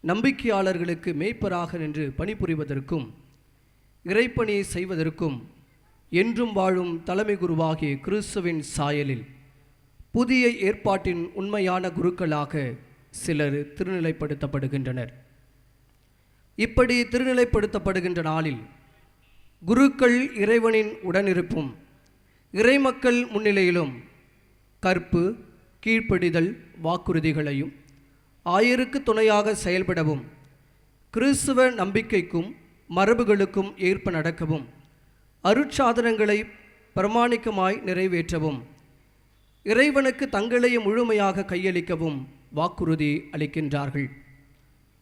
நம்பிக்கையாளர்களுக்கு மேய்ப்பராக நின்று பணிபுரிவதற்கும், இறைப்பணி செய்வதற்கும் என்றும் வாழும் தலைமை குருவாகிய கிறிஸ்துவின் சாயலில் புதிய ஏற்பாட்டின் உண்மையான குருக்களாக சிலர் திருநிலைப்படுத்தப்படுகின்றனர். இப்படி திருநிலைப்படுத்தப்படுகின்ற நாளில் குருக்கள் இறைவனின் உடனிருப்பும், இறைமக்கள் முன்னிலையிலும் கற்பு, கீழ்ப்படிதல் வாக்குறுதிகளையும், ஆயருக்கு துணையாக செயல்படவும், கிறிஸ்துவ நம்பிக்கைக்கும் மரபுகளுக்கும் ஏற்ப நடக்கவும், அருட்சாதனங்களை பிரமாணிக்கமாய் நிறைவேற்றவும், இறைவனுக்கு தங்களையே முழுமையாக கையளிக்கவும் வாக்குறுதி அளிக்கின்றார்கள்.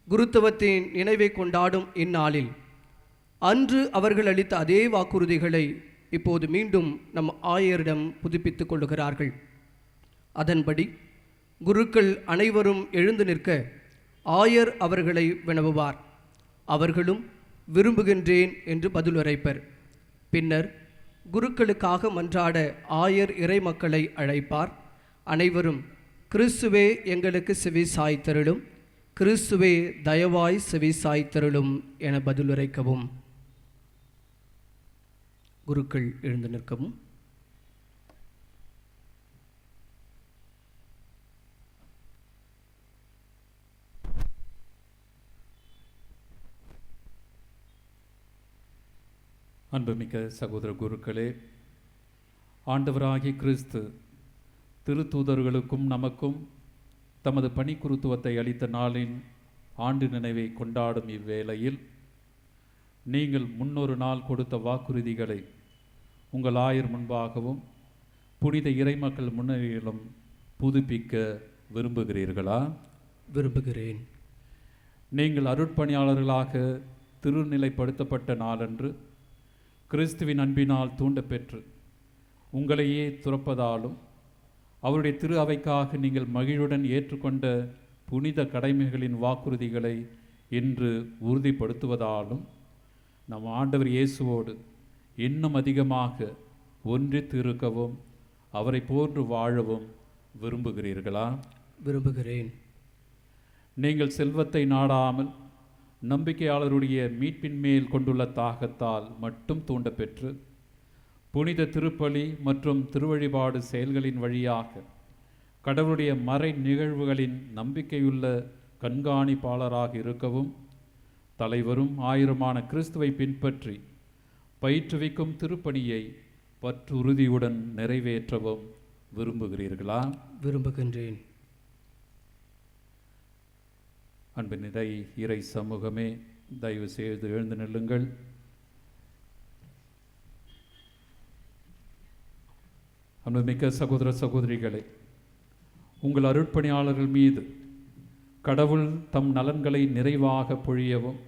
குருத்துவத்தின் நினைவை கொண்டாடும் இந்நாளில் அன்று அவர்கள் அளித்த அதே வாக்குறுதிகளை இப்போது மீண்டும் நம் ஆயரிடம் புதுப்பித்துக் கொள்ளுகிறார்கள். அதன்படி குருக்கள் அனைவரும் எழுந்து நிற்க ஆயர் அவர்களை வினவுவார். அவர்களும் விரும்புகின்றேன் என்று பதிலுரைப்பர். பின்னர் குருக்களுக்காக மன்றாட ஆயர் இறை மக்களை அழைப்பார். அனைவரும் கிறிஸ்துவே எங்களுக்கு செவி சாய்த்தருளும், கிறிஸ்துவே தயவாய் செவி சாய்த்தருளும் என பதிலுரைக்கவும். குருக்கள் எழுந்து நிற்கவும். அன்புமிக்க சகோதர குருக்களே, ஆண்டவராகிய கிறிஸ்து திருத்தூதர்களுக்கும் நமக்கும் தமது பணிக்குருத்துவத்தை அளித்த நாளின் ஆண்டு நினைவை கொண்டாடும் இவ்வேளையில் நீங்கள் முன்னொரு நாள் கொடுத்த வாக்குறுதிகளை உங்கள் ஆயர் முன்பாகவும் புனித இறைமக்கள் முன்னிலையிலும் புதுப்பிக்க விரும்புகிறீர்களா? விரும்புகிறேன். நீங்கள் அருட்பணியாளர்களாக திருநிலைப்படுத்தப்பட்ட நாளன்று கிறிஸ்துவின் அன்பினால் தூண்டப்பெற்று உங்களையே துறப்பதாலும் அவருடைய திரு அவைக்காக நீங்கள் மகிழுடன் ஏற்றுக்கொண்ட புனித கடமைகளின் வாக்குறுதிகளை இன்று உறுதிப்படுத்துவதாலும் நம் ஆண்டவர் இயேசுவோடு இன்னும் அதிகமாக ஒன்றித்து இருக்கவும் அவரை போன்று வாழவும் விரும்புகிறீர்களா? விரும்புகிறேன். நீங்கள் செல்வத்தை நாடாமல் நம்பிக்கையாளருடைய மீட்பின் மேல் கொண்டுள்ள தாகத்தால் மட்டும் தூண்டப்பெற்று புனித திருப்பலி மற்றும் திருவழிபாடு செயல்களின் வழியாக கடவுளுடைய மறை நிகழ்வுகளின் நம்பிக்கையுள்ள கண்காணிப்பாளராக இருக்கவும் தலைவரும் ஆயிரமான கிறிஸ்துவை பின்பற்றி பயிற்றுவிக்கும் திருப்பணியை பற்றுறுதியுடன் நிறைவேற்றவும் விரும்புகிறீர்களா? விரும்புகின்றேன். அன்பு நிறை இறை சமூகமே, தயவு செய்து எழுந்து நில்லுங்கள். அன்புமிக்க சகோதர சகோதரிகளே, உங்கள் அருட்பணியாளர்கள் மீது கடவுள் தம் நலன்களை நிறைவாக பொழியவும்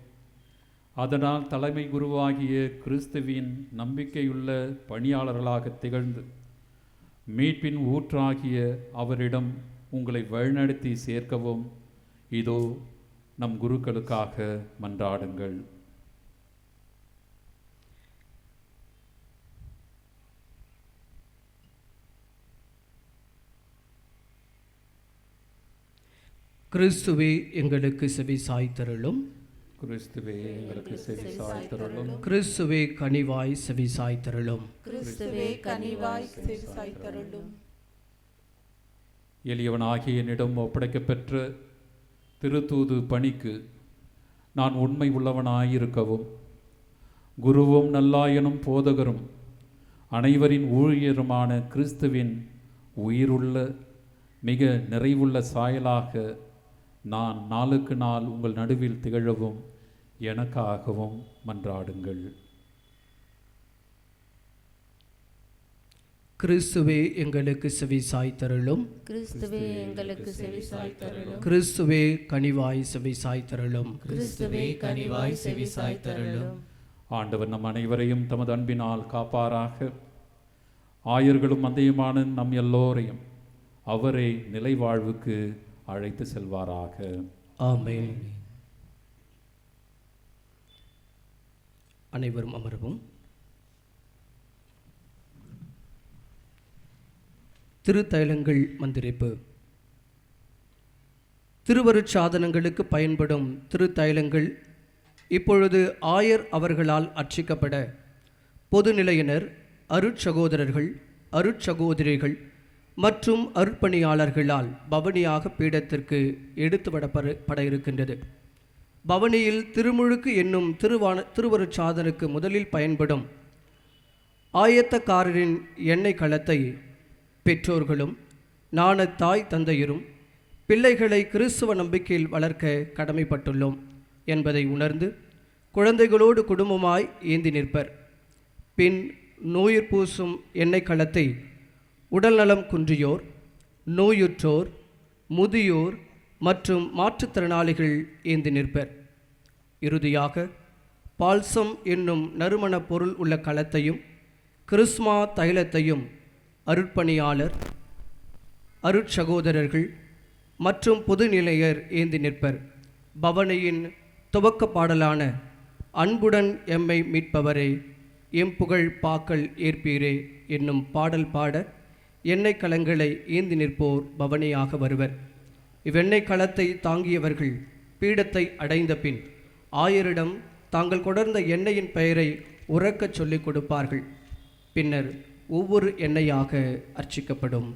அதனால் தலைமை குருவாகிய கிறிஸ்துவின் நம்பிக்கையுள்ள பணியாளர்களாக திகழ்ந்து மீட்பின் ஊற்றாகிய அவரிடம் உங்களை வழிநடத்தி சேர்க்கவும் இதோ நம் குருக்களுக்காக மன்றாடுங்கள். கிறிஸ்துவே எங்களுக்கு செவி சாய்த்தருளும், கிறிஸ்துவே எங்களுக்கு செவி சாய்த்தருளும், கிறிஸ்துவே கனிவாய் செவி சாய்த்தருளும், கிறிஸ்துவே கனிவாய் செவி சாய்த்தருளும். எளியவனாகிய என்னிடம் ஒப்படைக்கப்பெற்ற திருத்தூது பணிக்கு நான் உண்மை உள்ளவனாயிருக்கவும் குருவும் நல்லாயனும் போதகரும் அனைவரின் ஊழியருமான கிறிஸ்துவின் உயிருள்ள மிக நிறைவுள்ள சாயலாக நான் நாளுக்கு நாள் உங்கள் நடுவில் திகழவும் எனக்காகவும் மன்றாடுங்கள். கிறிஸ்துவே எங்களுக்கு செவி சாய்த்தருளும், கிறிஸ்துவே எங்களுக்கு செவி சாய்த்தருளும், கிறிஸ்துவே கனிவாய் செவி சாய்த்தருளும், கிறிஸ்துவே கனிவாய் செவி சாய்த்தருளும். ஆண்டவர் நம் அனைவரையும் தமது அன்பினால் காப்பாராக. ஆயர்களும் மந்தையுமான நம் எல்லோரையும் அவரை நிலை வாழ்வுக்கு அழைத்து செல்வாராக. ஆமென். அனைவரும் அமரவும். திருத்தைலங்கள் மந்திரிப்பு. திருவருட்சாதனங்களுக்கு பயன்படும் திருத்தைலங்கள் இப்பொழுது ஆயர் அவர்களால் அர்ச்சிக்கப்பட பொதுநிலையினர், அருட்சகோதரர்கள், அருட்சகோதரிகள் மற்றும் அருட்பணியாளர்களால் பவனியாக பீடத்திற்கு எடுத்து வரப்பட இருக்கின்றது. பவனியில் திருமுழுக்கு என்னும் திருவருட்சாதனுக்கு முதலில் பயன்படும் ஆயத்தக்காரரின் எண்ணெய் களத்தை பெற்றோர்களும் நாண தாய் தந்தையரும் பிள்ளைகளை கிறிஸ்துவ நம்பிக்கையில் வளர்க்க கடமைப்பட்டுள்ளோம் என்பதை உணர்ந்து குழந்தைகளோடு குடும்பமாய் ஏந்தி நிற்பர். பின் நோயிற் பூசும் எண்ணெய் களத்தை உடல்நலம் குன்றியோர், நோயுற்றோர், முதியோர், மற்றும் மாற்றுத்திறனாளிகள் ஏந்தி நிற்பர். இறுதியாக பால்சம் என்னும் நறுமண பொருள் உள்ள களத்தையும் கிறிஸ்மா தைலத்தையும் அருட்பணியாளர், அருட்சகோதரர்கள் மற்றும் பொதுநிலையர் ஏந்தி நிற்பர். பவனியின் துவக்க பாடலான அன்புடன் எம்மை மீட்பவரே எம் புகழ் பாக்கள் ஏற்பீரே என்னும் பாடல் பாட எண்ணெய் கலங்களை ஏந்தி நிற்போர் பவனியாக வருவர். இவ்வெண்ணெய் களத்தை தாங்கியவர்கள் பீடத்தை அடைந்த பின் ஆயரிடம் தாங்கள் கொடர்ந்த எண்ணெயின் பெயரை உரக்கச் சொல்லிக் கொடுப்பார்கள். பின்னர் ஒவ்வொரு எண்ணெயாக அர்ச்சிக்கப்படும்.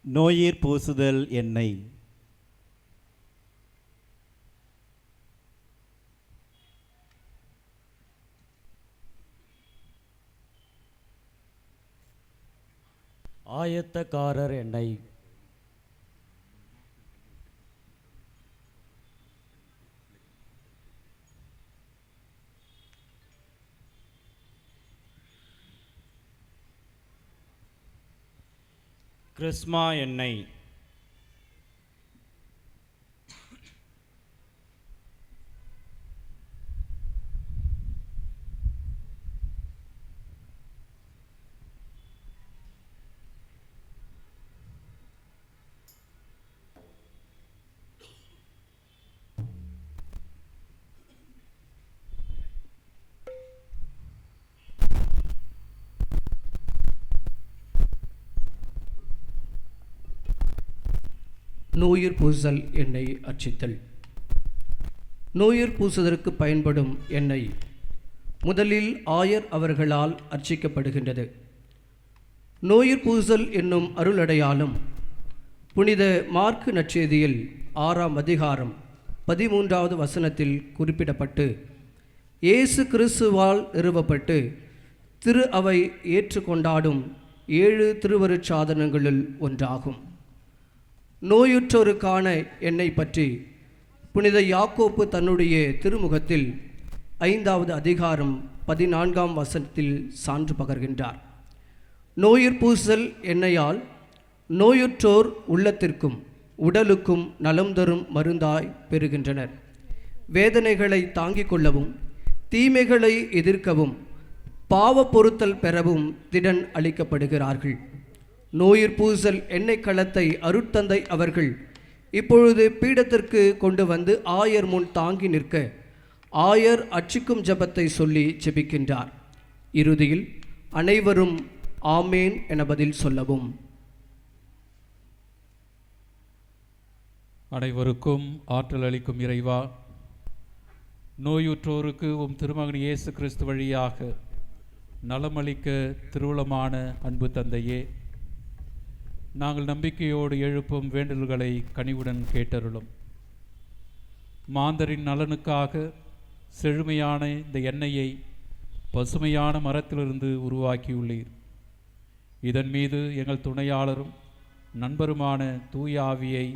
நோயிற் பூசுதல் எண்ணெய். ஆயத்தக்காரர் எண்ணெய். கிறிஸ்மா எண்ணெய். நோயுயிர் பூசல் எண்ணெய் அர்ச்சித்தல். நோயுயிர் பூசுவதற்கு பயன்படும் எண்ணெய் முதலில் ஆயர் அவர்களால் அர்ச்சிக்கப்படுகின்றது. நோயுயிர் பூசல் என்னும் அருளடையாளம் புனித மார்க்கு நற்செய்தியில் 6ஆம் அதிகாரம் 13வது வசனத்தில் குறிப்பிடப்பட்டு இயேசு கிறிஸ்துவால் நிறுவப்பட்டு திரு அவை ஏற்றுக்கொண்டாடும் 7 திருவருட்சாதனங்களுள் ஒன்றாகும். நோயுற்றோருக்கான எண்ணெய் பற்றி புனித யாக்கோப்பு தன்னுடைய திருமுகத்தில் 5வது அதிகாரம் 14ஆம் வசனத்தில் சான்று பகர்கின்றார். நோயுயிர் பூசல் எண்ணெயால் நோயுற்றோர் உள்ளத்திற்கும் உடலுக்கும் நலம் தரும் மருந்தாய் பெறுகின்றனர். வேதனைகளை தாங்கிக் கொள்ளவும் தீமைகளை எதிர்க்கவும் பாவ பொறுத்தல் பெறவும் திடன் அளிக்கப்படுகிறார்கள். நோயுயிர் பூசல் எண்ணெய் களத்தை அருட்தந்தை அவர்கள் இப்பொழுது பீடத்திற்கு கொண்டு வந்து ஆயர் முன் தாங்கி நிற்க ஆயர் அர்ச்சிக்கும் ஜெபத்தை சொல்லி ஜெபிக்கின்றார். இறுதியில் அனைவரும் ஆமேன் என பதில் சொல்லவும். அனைவருக்கும் ஆற்றல் அளிக்கும் இறைவா, நோயுற்றோருக்கு உம் திருமகன் இயேசு கிறிஸ்து வழியாக நலமளிக்க திருவுளமான அன்பு தந்தையே, நாங்கள் நம்பிக்கையோடு எழுப்பும் வேண்டல்களை கனிவுடன் கேட்டருளும். மாந்தரின் நலனுக்காக செழுமையான இந்த எண்ணெயை பசுமையான மரத்திலிருந்து உருவாக்கியுள்ளீர். இதன் மீது எங்கள் துணையாளரும் நண்பருமான தூய ஆவியை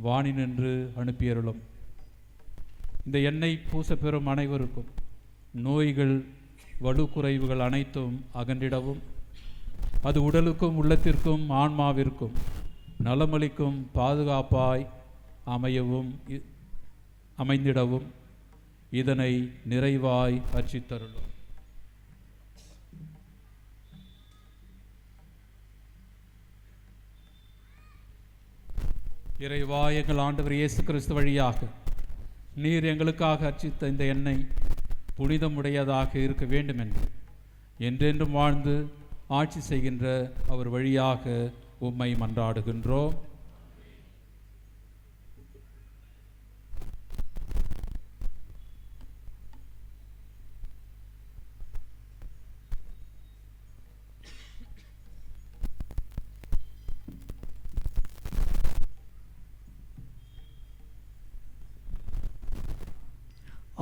வானினின்று அனுப்பியருளும். இந்த எண்ணெய் பூசப்பெறும் அனைவருக்கும் நோய்கள் வலுக்குறைவுகள் அனைத்தும் அகன்றிடவும், அது உடலுக்கும் உள்ளத்திற்கும் ஆன்மாவிற்கும் நலமளிக்கும் பாதுகாப்பாய் அமைந்திடவும் இதனை நிறைவாய் அர்ச்சித்தருளும். இறைவா, எங்கள் ஆண்டவர் இயேசு கிறிஸ்து வழியாக நீர் எங்களுக்காக அர்ச்சித்த இந்த எண்ணெய் புனிதமுடையதாக இருக்க வேண்டும் என்று என்றென்றும் வாழ்ந்து ஆட்சி செய்கின்ற அவர் வழியாக உம்மை மன்றாடுகின்றோம்.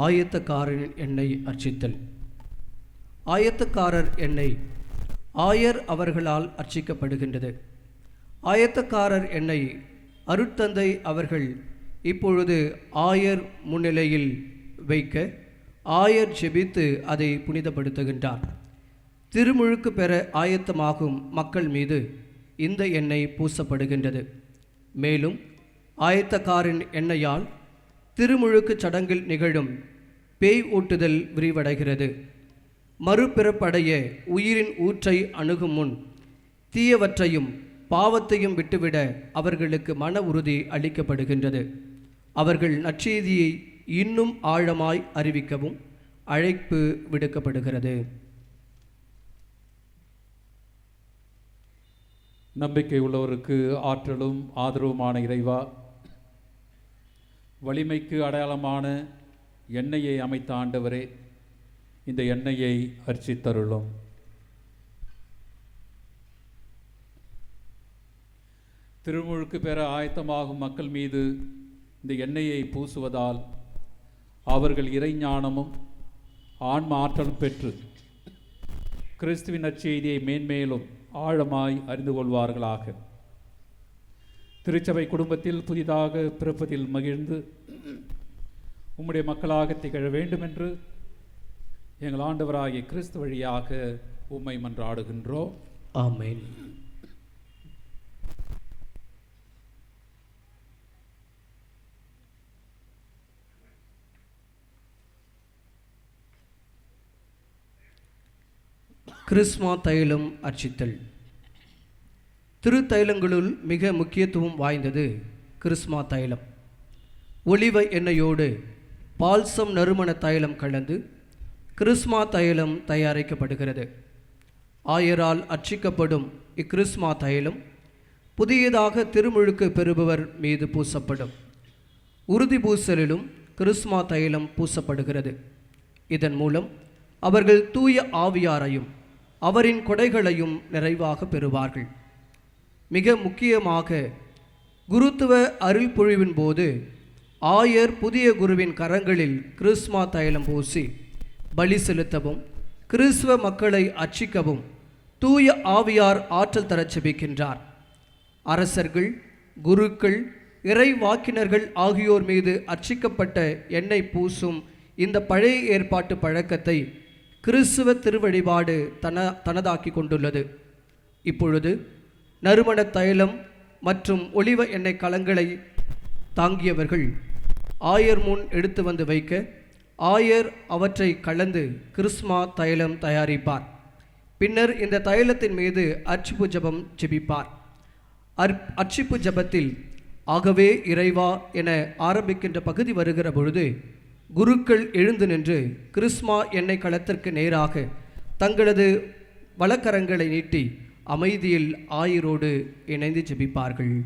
ஆயத்தக்காரரின் எண்ணெய் அர்ச்சித்தல். ஆயத்தக்காரர் எண்ணெய் ஆயர் அவர்களால் அர்ச்சிக்கப்படுகின்றது. ஆயத்தக்காரர் எண்ணெய் அருட்தந்தை அவர்கள் இப்பொழுது ஆயர் முன்னிலையில் வைக்க ஆயர் ஜெபித்து அதை புனிதப்படுத்துகின்றார். திருமுழுக்கு பெற ஆயத்தமாகும் மக்கள் மீது இந்த எண்ணெய் பூசப்படுகின்றது. மேலும் ஆயத்தக்காரின் எண்ணெயால் திருமுழுக்கு சடங்கில் நிகழும் பேய் ஊட்டுதல் விரிவடைகிறது. மறுபிறப்படைய உயிரின் ஊற்றை அணுகும் முன் தீயவற்றையும் பாவத்தையும் விட்டுவிட அவர்களுக்கு மன உறுதி அளிக்கப்படுகின்றது. அவர்கள் நற்செய்தியை இன்னும் ஆழமாய் அறிவிக்கவும் அழைப்பு விடுக்கப்படுகிறது. நம்பிக்கை உள்ளவருக்கு ஆற்றலும் ஆதரவுமான இறைவா, வலிமைக்கு அடையாளமான எண்ணெயை அமைத்த ஆண்டவரே, இந்த எண்ணெயை அர்ச்சித்தருளும். திருமுழுக்கு பெற ஆயத்தமாகும் மக்கள் மீது இந்த எண்ணெயை பூசுவதால் அவர்கள் இறைஞானமும் ஆன்ம ஆற்றலும் பெற்று கிறிஸ்துவின் நற்செய்தியை மேன்மேலும் ஆழமாய் அறிந்து கொள்வார்களாக. திருச்சபை குடும்பத்தில் புதிதாக பிறப்பதில் மகிழ்ந்து உம்முடைய மக்களாக திகழ வேண்டும் என்று எங்கள் ஆண்டவராகிய கிறிஸ்து வழியாக உம்மை மன்றாடுகின்றோம். ஆமென். கிறிஸ்மா தைலம் அர்ச்சித்தல். திருத்தைலங்களுள் மிக முக்கியத்துவம் வாய்ந்தது கிறிஸ்மா தைலம். ஒலிவ எண்ணெயோடு பால்சம் நறுமண தைலம் கலந்து கிறிஸ்மா தைலம் தயாரிக்கப்படுகிறது. ஆயரால் அர்ச்சிக்கப்படும் இக்கிறிஸ்மா தைலம் புதியதாக திருமுழுக்கு பெறுபவர் மீது பூசப்படும். உறுதி பூசலிலும் கிறிஸ்மா தைலம் பூசப்படுகிறது. இதன் மூலம் அவர்கள் தூய ஆவியாரையும் அவரின் கொடைகளையும் நிறைவாக பெறுவார்கள். மிக முக்கியமாக குருத்துவ அருள்பொழிவின் போது ஆயர் புதிய குருவின் கரங்களில் கிறிஸ்மா தைலம் பூசி பலி செலுத்தவும் கிறிஸ்துவ மக்களை அர்ச்சிக்கவும் தூய ஆவியார் ஆற்றல் தரச் செபிக்கின்றார். அரசர்கள், குருக்கள், இறை வாக்கினர்கள் ஆகியோர் மீது அர்ச்சிக்கப்பட்ட எண்ணெய் பூசும் இந்த பழைய ஏற்பாட்டு பழக்கத்தை கிறிஸ்துவ திருவழிபாடு தனதாக்கி கொண்டுள்ளது. இப்பொழுது நறுமண தைலம் மற்றும் ஒலிவ எண்ணெய் கலங்களை தாங்கியவர்கள் ஆயர் முன் எடுத்து வந்து வைக்க ஆயர் அவற்றை கலந்து கிறிஸ்மா தைலம் தயாரிப்பார். பின்னர் இந்த தைலத்தின் மீது அர்ச்சிப்பு ஜபம் ஜெபிப்பார். அர்ச்சிப்பு ஜபத்தில் ஆகவே இறைவா என ஆரம்பிக்கின்ற பகுதி வருகிற பொழுது குருக்கள் எழுந்து நின்று கிறிஸ்மா எண்ணெய் களத்திற்கு நேராக தங்களது வலக்கரங்களை நீட்டி அமைதியில் ஆயரோடு இணைந்து ஜெபிப்பார்கள்.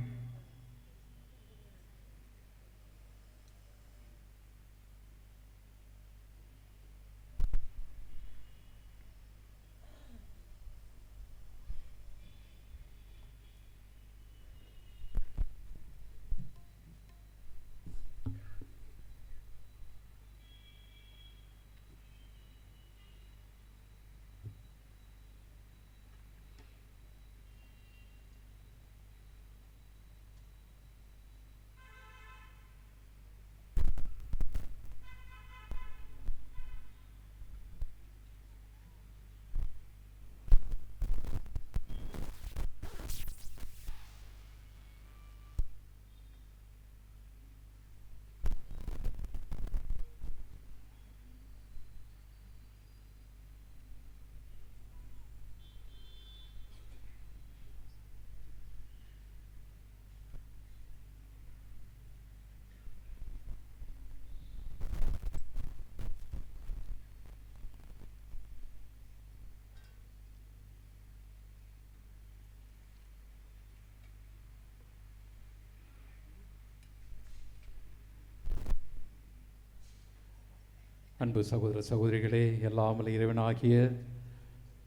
அன்பு சகோதர சகோதரிகளே, எல்லாமல்ல இறைவனாகிய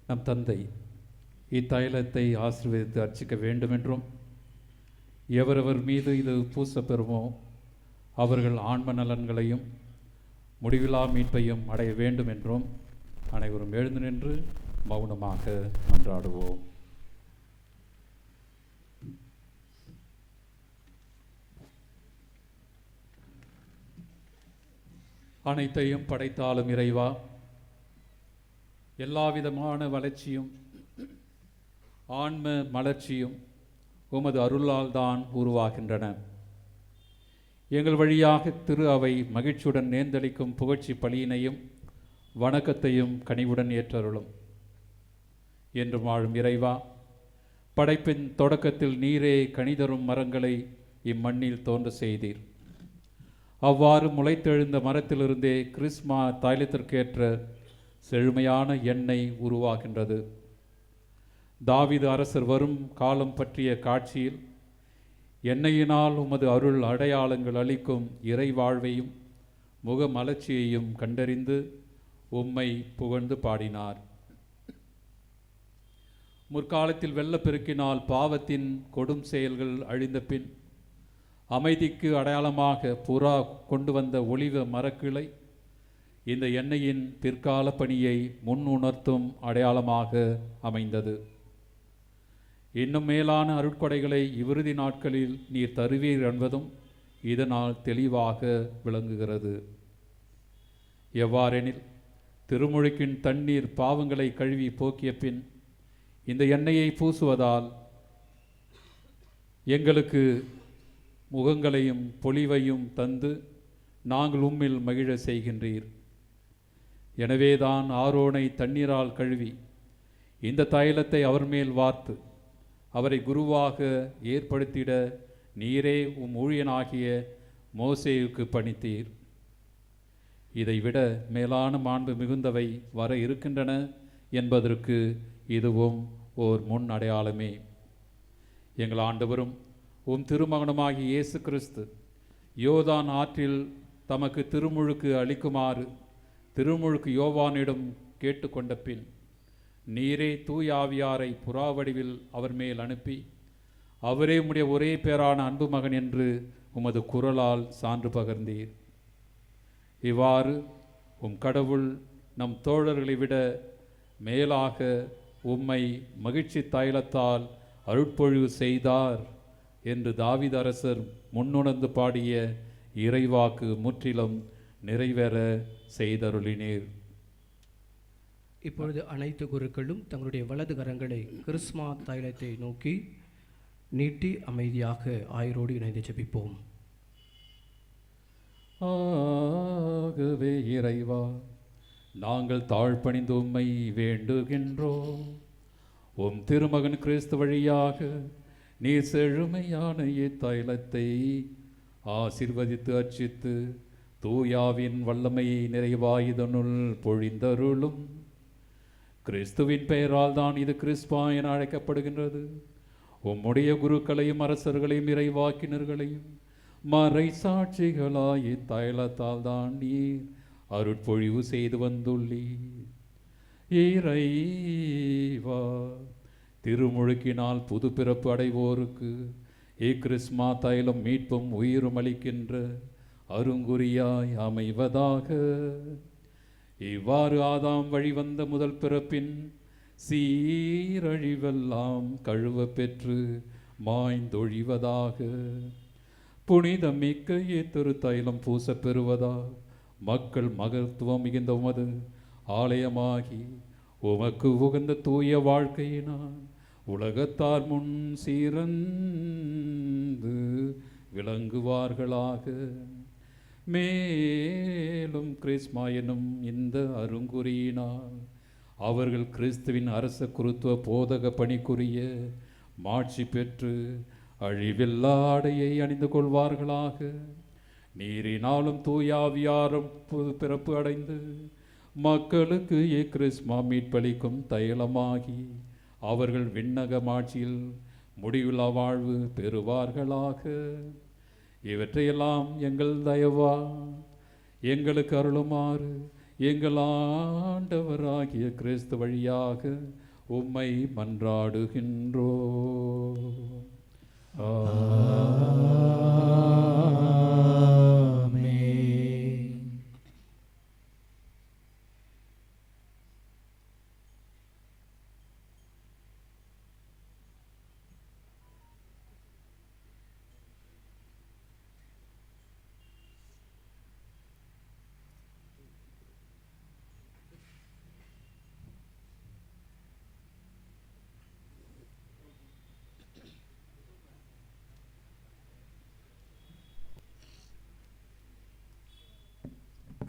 நம் தந்தை இத்தைலத்தை ஆசீர்வதித்து அர்ச்சிக்க வேண்டுமென்றும் எவரவர் மீது இது பூசப்பெறுமோ அவர்கள் ஆன்ம நலன்களையும் முடிவிலா மீட்பையும் அடைய வேண்டும் என்றும் அனைவரும் எழுந்து நின்று மௌனமாக மன்றாடுவோம். அனைத்தையும் படைத்தாலும் இறைவா, எல்லாவிதமான வளர்ச்சியும் ஆன்ம மலர்ச்சியும் உமது அருளால் தான் உருவாகின்றன. எங்கள் வழியாக திரு அவை மகிழ்ச்சியுடன் நேர்ந்தளிக்கும் புகழ்ச்சி பலியினையும் வணக்கத்தையும் கனிவுடன் ஏற்றருளும். என்று வாழும் இறைவா, படைப்பின் தொடக்கத்தில் நீரே கனிதரும் மரங்களை இம்மண்ணில் தோன்ற செய்தீர். அவ்வாறு முளைத்தெழுந்த மரத்திலிருந்தே கிறிஸ்மா தைலத்திற்கேற்ற செழுமையான எண்ணெய் உருவாகின்றது. தாவீது அரசர் வரும் காலம் பற்றிய காட்சியில் எண்ணெயினால் உமது அருள் அடையாளங்கள் அளிக்கும் இறை வாழ்வையும் முக மலர்ச்சியையும் கண்டறிந்து உம்மை புகழ்ந்து பாடினார். முற்காலத்தில் வெள்ளப்பெருக்கினால் பாவத்தின் கொடும் செயல்கள் அழிந்த பின் அமைதிக்கு அடையாளமாக புறா கொண்டு வந்த ஒலிவ மரக்கிளை இந்த எண்ணெயின் பிற்கால பணியை முன்னுணர்த்தும் அடையாளமாக அமைந்தது. இன்னும் மேலான அருட்கொடைகளை இவ்விறுதி நாட்களில் நீர் தருவீர் என்பதும் இதனால் தெளிவாக விளங்குகிறது. எவ்வாறெனில் திருமுழுக்கின் தண்ணீர் பாவங்களை கழுவி போக்கிய பின் இந்த எண்ணெயை பூசுவதால் எங்களுக்கு முகங்களையும் பொலிவையும் தந்து நாங்கள் உம்மில் மகிழ செய்கின்றீர். எனவேதான் ஆரோனை தண்ணீரால் கழுவி இந்த தைலத்தை அவர் மேல் வார்த்து அவரை குருவாக ஏற்படுத்திட நீரே உம் ஊழியனாகிய மோசேயுக்கு பணித்தீர். இதைவிட மேலான மாண்பு மிகுந்தவை வர இருக்கின்றன என்பதற்கு இதுவும் ஓர் முன் அடையாளமே. எங்கள் ஆண்டவரும் உம் திருமகனுமாகிய இயேசு கிறிஸ்து யோர்தான் ஆற்றில் தமக்கு திருமுழுக்கு அளிக்குமாறு திருமுழுக்கு யோவானிடம் கேட்டுக்கொண்ட பின் நீரே தூய ஆவியாரை புறாவடிவில் அவர் மேல் அனுப்பி அவரே உம்முடைய ஒரே பேரான அன்பு மகன் என்று உமது குரலால் சான்று பகர்ந்தீர். இவ்வாறு உம் கடவுள் நம் தோழர்களை விட மேலாக உம்மை மகிழ்ச்சி தைலத்தால் அருட்பொழிவு செய்தார் என்று தாவீது அரசர் முன்னுணர்ந்து பாடிய இறைவாக்கு முற்றிலும் நிறைவேற செய்தருளினீர். இப்பொழுது அனைத்து குருக்களும் தங்களுடைய வலது கரங்களை கிறிஸ்மா தைலத்தை நோக்கி நீட்டி அமைதியாக ஆயரோடு இணைந்து ஜெபிப்போம். ஆகவே இறைவா, நாங்கள் தாழ்பணிந்து உம்மை வேண்டுகின்றோம். உம் திருமகன் கிறிஸ்து வழியாக நீர் செழுமையான இத்தைலத்தை ஆசீர்வதித்து அர்ச்சித்து தூயாவின் வல்லமை நிறைவாயுதனுள் பொழிந்தருளும். கிறிஸ்துவின் பெயரால் தான் இது கிறிஸ்பா என அழைக்கப்படுகின்றது. உம்முடைய குருக்களையும் அரசர்களையும் இறைவாக்கினர்களையும் மறை சாட்சிகளாய் இத்தைலத்தால் தான் நீர் அருட்பொழிவு செய்து வந்துள்ளீர். இறைவா, திருமுழுக்கினால் புது பிறப்பு அடைவோருக்கு இக்கிறிஸ்மா தைலம் மீட்பும் உயிரும் அளிக்கின்ற அருங்குறியாய் அமைவதாக. இவ்வாறு ஆதாம் வழிவந்த முதல் பிறப்பின் சீரழிவெல்லாம் கழுவ பெற்று மாய்ந்தொழிவதாக. புனிதம் மிக்க இத்திரு தைலம் பூச பெறுவதா மக்கள் மகத்துவம் மிகுந்த உமது ஆலயமாகி உமக்கு உகந்த தூய வாழ்க்கையினால் உலகத்தார் முன் சீரந்து விளங்குவார்களாக. மேலும் கிறிஸ்மா எனும் இந்த அருங்குறியினால் அவர்கள் கிறிஸ்துவின் அரச குருத்துவ போதக பணிக்குரிய மாட்சி பெற்று அழிவில்லா ஆடையை அணிந்து கொள்வார்களாக. நீரினாலும் தூயாவியாரும் பிறப்பு அடைந்து மக்களுக்கு கிறிஸ்மா மீட்பளிக்கும் தைலமாகி அவர்கள் விண்ணக மாட்சியில் முடிவுள்ள வாழ்வு பெறுவார்களாக. இவற்றையெல்லாம் எங்கள் தயவா எங்களுக்கு அருளுமாறு எங்கள் ஆண்டவராகிய கிறிஸ்து வழியாக உம்மை மன்றாடுகின்றோம்.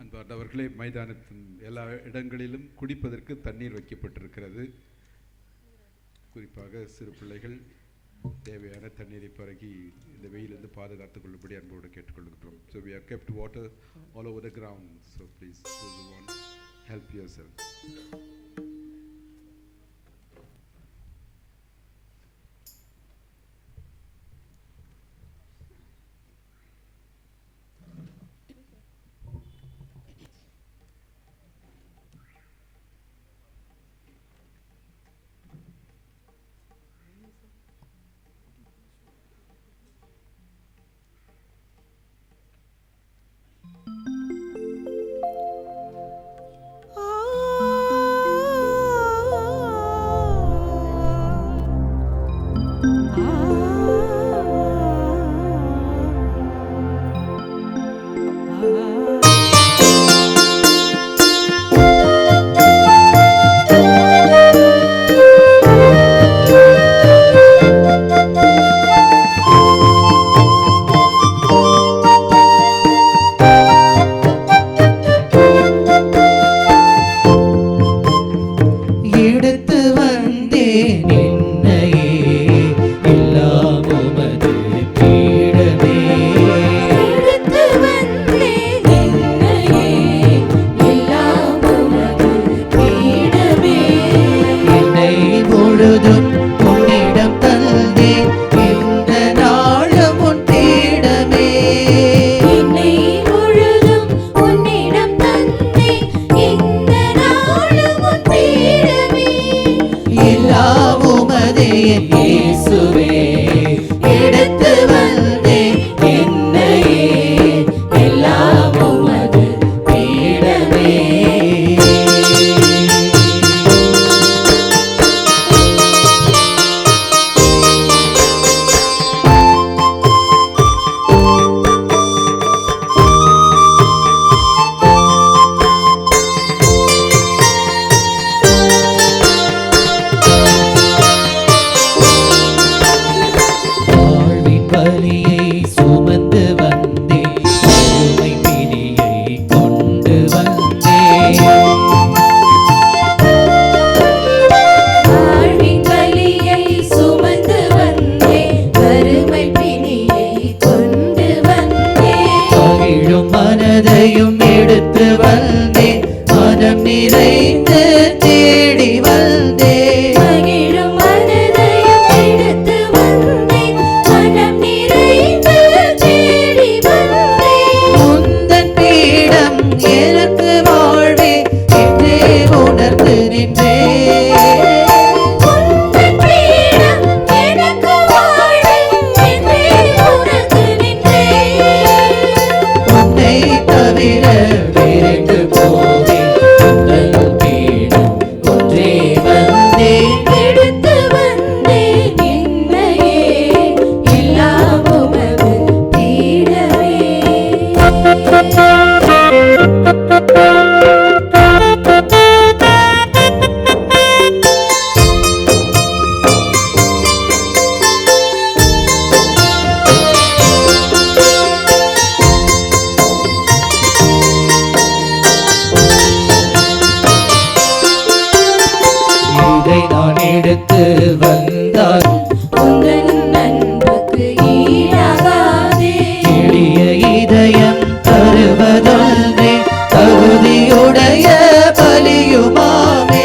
அன்பார்ந்தவர்களே, மைதானத்தின் எல்லா இடங்களிலும் குடிப்பதற்கு தண்ணீர் வைக்கப்பட்டிருக்கிறது. குறிப்பாக சிறு பிள்ளைகள் தேவையான தண்ணீரை பருகி இந்த வெயிலிருந்து பாதுகாத்துக் கொள்ளும்படி அன்போடு கேட்டுக்கொள்கிறோம். So we have kept water all over the ground. So please, those who want, help yourself. பொழுதும் உன்னிடம் தந்தேன் என் இயேசுவே எடுத்து வந்தேன் என்னையே எல்லாம் உமது பீடமே. வாழ்வின் வலியை சுமந்து வந்தேன், வறுமை பிணியை கொண்டு வந்தேன். வாழ்வின் வலியை சுமந்து வந்தேன், வறுமை பிணியை கொண்டு வந்தேன். மகிழும் மனதையும் எடுத்து வந்தேன், மனம் நிறைந்து தேடி வந்தேன். மகிழும் மனதையும் எடுத்து வந்தேன், மனம் நிறைந்து தேடி வந்தேன். உந்தன் பீடம் எனக்கு வாழ்வே என்றே உணர்ந்து நின்றேன். உந்தன் பீடம் எனக்கு வாழ்வே என்றே உணர்ந்து நின்றேன். உன்னை தவிர வேறெங்கு போவேன், உந்தன் பீடம் ஒன்றே வந்தேன். எடுத்து வந்தேன் என்னையே எல்லாம் உமது பீடமே. இதை நான் எடுத்து வந்தால் உந்தன் அன்புக்கு ஈடாகாதே. எளிய இதயம் தருவதொன்றே தகுதியுடைய பலியுமாமே.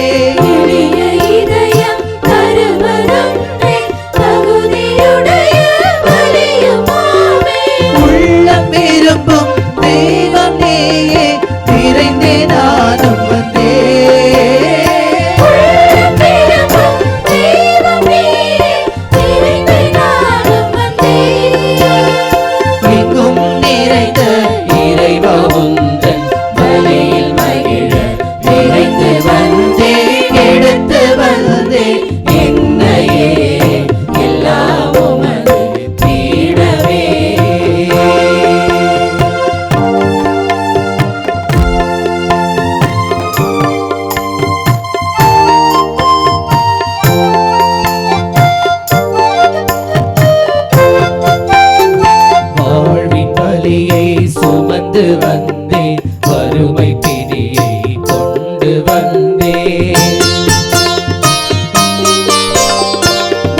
எளிய இதயம் தருவதொன்றே தகுதியுடைய பலியுமாமே. உள்ளம் விரும்பும் தெய்வம் நீயே, விரைந்தே நானும் வந்தேன். உள்ளம் விரும்பும் தெய்வம் நீயே, விரைந்தே நானும் வந்தேன். எங்கும் நிறைந்த இறைவா உந்தன் பலியில் மகிழ விரைந்து வந்தேன். எடுத்து வந்தேன் என்னையே எல்லாம் உமது பீடமே. வாழ்வின் வலியை சுமந்து வந்தேன், வறுமை பிணியை கொண்டு வந்தேன்.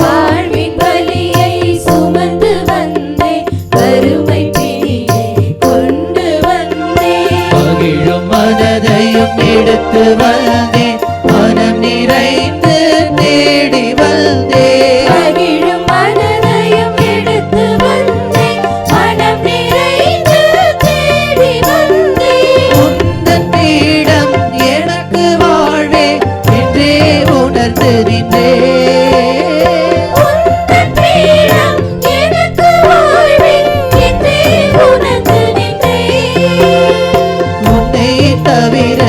வாழ்வின் வலியை சுமந்து வந்தேன், வறுமை பிணியை கொண்டு வந்தேன். மகிழும் மனதையும் எடுத்து வந்தேன், மனம் நிறைந்து தேடி வந்தேன். மகிழும் மனதையும் எடுத்து வந்தேன், மனம் நிறைந்து தேடி வந்தேன். உந்தன் பீடம் எனக்கு வாழ்வே என்றே உணர்ந்து நின்றேன். உந்தன் பீடம் எனக்கு வாழ்வே என்றே உணர்ந்து நின்றேன். உன்னை தவிர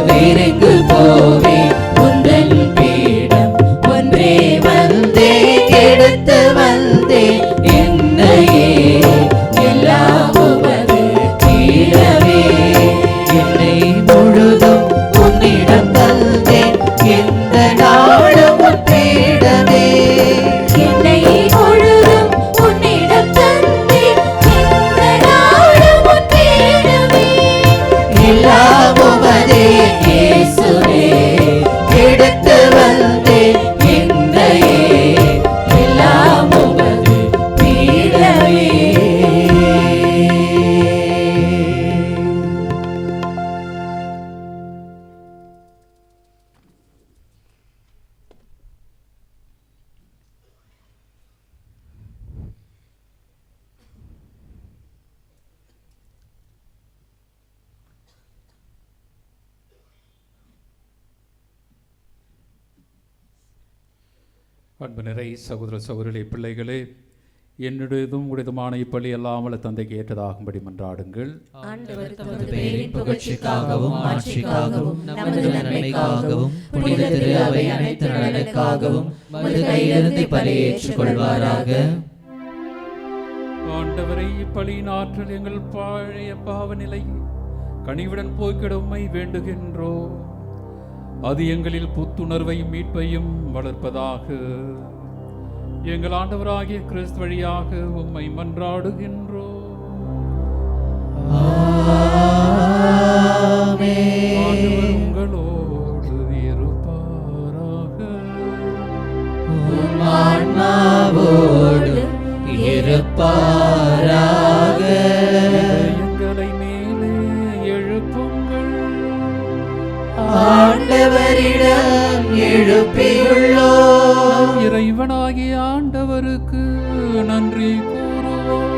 வேறெங்கு போவேன், உந்தன் பீடம் ஒன்றே வந்தேன். எடுத்து வந்தேன் என்னையே எல்லாம் உமது பீடமே. என்னை முழுதும் உன்னிடம் தந்தேன், எந்த நாளும் உன் பீடமே. என்னை முழுதும் உன்னிடம் தந்தேன், எந்த நாளும் உன் பீடமே. எல்லாம் உமதே இயேசுவே, எடுத்து வந்தேன் என்னையே எல்லாம் உமது பீடமே. அன்பு நிறை சகோதர சகோதரி பிள்ளைகளே, என்னுடையதும் உடையதுமான இப்பள்ளி அல்லாமல் தந்தைக்கு ஏற்றதாகும்படி மன்றாடுங்கள். ஆண்டவர் தமது பெயரின் புகழ்ச்சிக்காகவும் ஆட்சிக்காகவும் நமது நன்மைக்காகவும் புனித திரு அவை அனைத்து நலனுக்காகவும் மது கையிலிருந்து பலியை ஏற்றுக்கொள்வாராக. ஆண்டவரை இப்பலியின் ஆற்றல் எங்கள் பழைய பாவ நிலை கனிவுடன் போக்கிட உம்மை வேண்டுகின்றோம். அது எங்களில் புத்துணர்வையும் மீட்பையும் வளர்ப்பதாக. எங்கள் ஆண்டவராகிய கிறிஸ்து வழியாக உம்மை மன்றாடுகின்றோம். ஆண்டவர் உங்களோடு இருப்பாராக. ஆன்மாவோடு இருப்பாராக. எங்களை மேலே எழுப்புங்கள். ஆண்டவரிடம் எழுப்பியுள்ளோம். இறைவனாகிய ஆண்டவருக்கு நன்றி கூறுவோம்.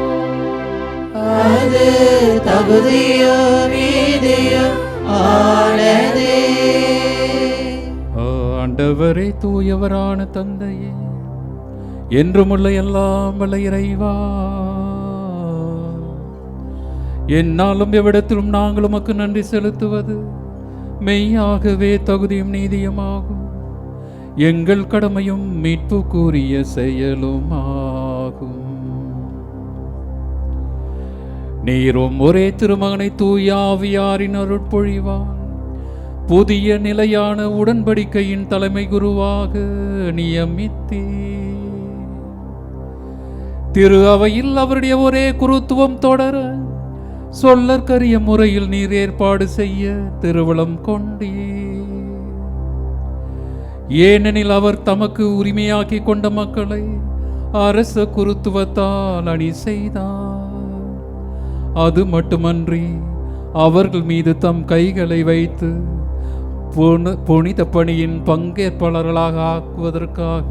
அது தகுதியும் நீதியும் ஆனதே. ஆண்டவரே, தூயவரான தந்தையே, என்றுமுள்ள எல்லாம் வல்ல இறைவா, என்னாலும் எவ்விடத்திலும் நாங்கள் உமக்கு நன்றி செலுத்துவது மெய்யாகவே தகுதியும் நீதியுமாகும். எங்கள் கடமையும் மீட்பு கூறிய செயலுமாகும். நீரும் ஒரே திருமகனை தூய ஆவியாரின் அருட்பொழிவான் புதிய நிலையான உடன்படிக்கையின் தலைமை குருவாக நியமித்தீ. திரு அவையில் அவருடைய ஒரே குருத்துவம் தொடர சொல்லற்கரிய முறையில் நீர் ஏற்பாடு செய்ய திருவுளம் கொண்டீ. ஏனெனில் அவர் தமக்கு உரிமையாக்கி கொண்ட மக்களை அரச குருத்துவத்தால் அணி செய்தார். அது மட்டுமன்றி அவர்கள் மீது தம் கைகளை வைத்து புனித பணியின் பங்கேற்பாளர்களாக ஆக்குவதற்காக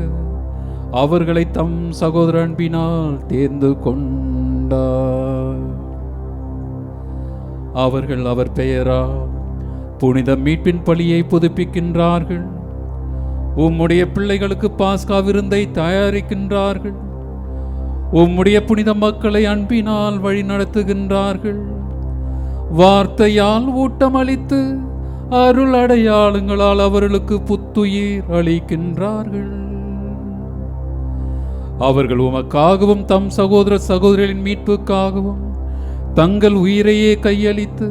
அவர்களை தம் சகோதர அன்பினால் தேர்ந்து கொண்டார். அவர்கள் அவர் பெயரால் புனித மீட்பின் பலியை புதுப்பிக்கின்றார்கள். உம்முடைய பிள்ளைகளுக்கு பாஸ்கா விருந்தை தயாரிக்கின்றார்கள். உம்முடைய புனித மக்களை அன்பினால் வழி நடத்துகின்றார்கள். வார்த்தையால் ஊட்டமளித்து அருள் அடையாளங்களால் அவர்களுக்கு புத்துயிர் அளிக்கின்றார்கள். அவர்கள் உமக்காகவும் தம் சகோதர சகோதரிகளின் மீட்புக்காகவும் தங்கள் உயிரையே கையளித்து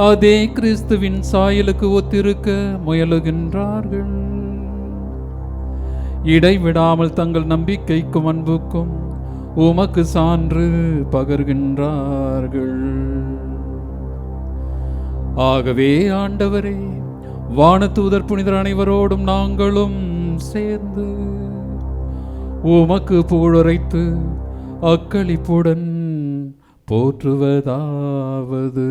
அதே கிறிஸ்துவின் சாயலுக்கு ஒத்திருக்க முயலுகின்றார்கள். இடைவிடாமல் தங்கள் நம்பிக்கைக்கும் அன்புக்கும் உமக்கு சான்று பகர்கின்றார்கள். ஆகவே ஆண்டவரே, வானதூதர் புனிதர் அனைவரோடும் நாங்களும் சேர்ந்து உமக்கு புகழுரைத்து அக்களிப்புடன் போற்றுவதாவது: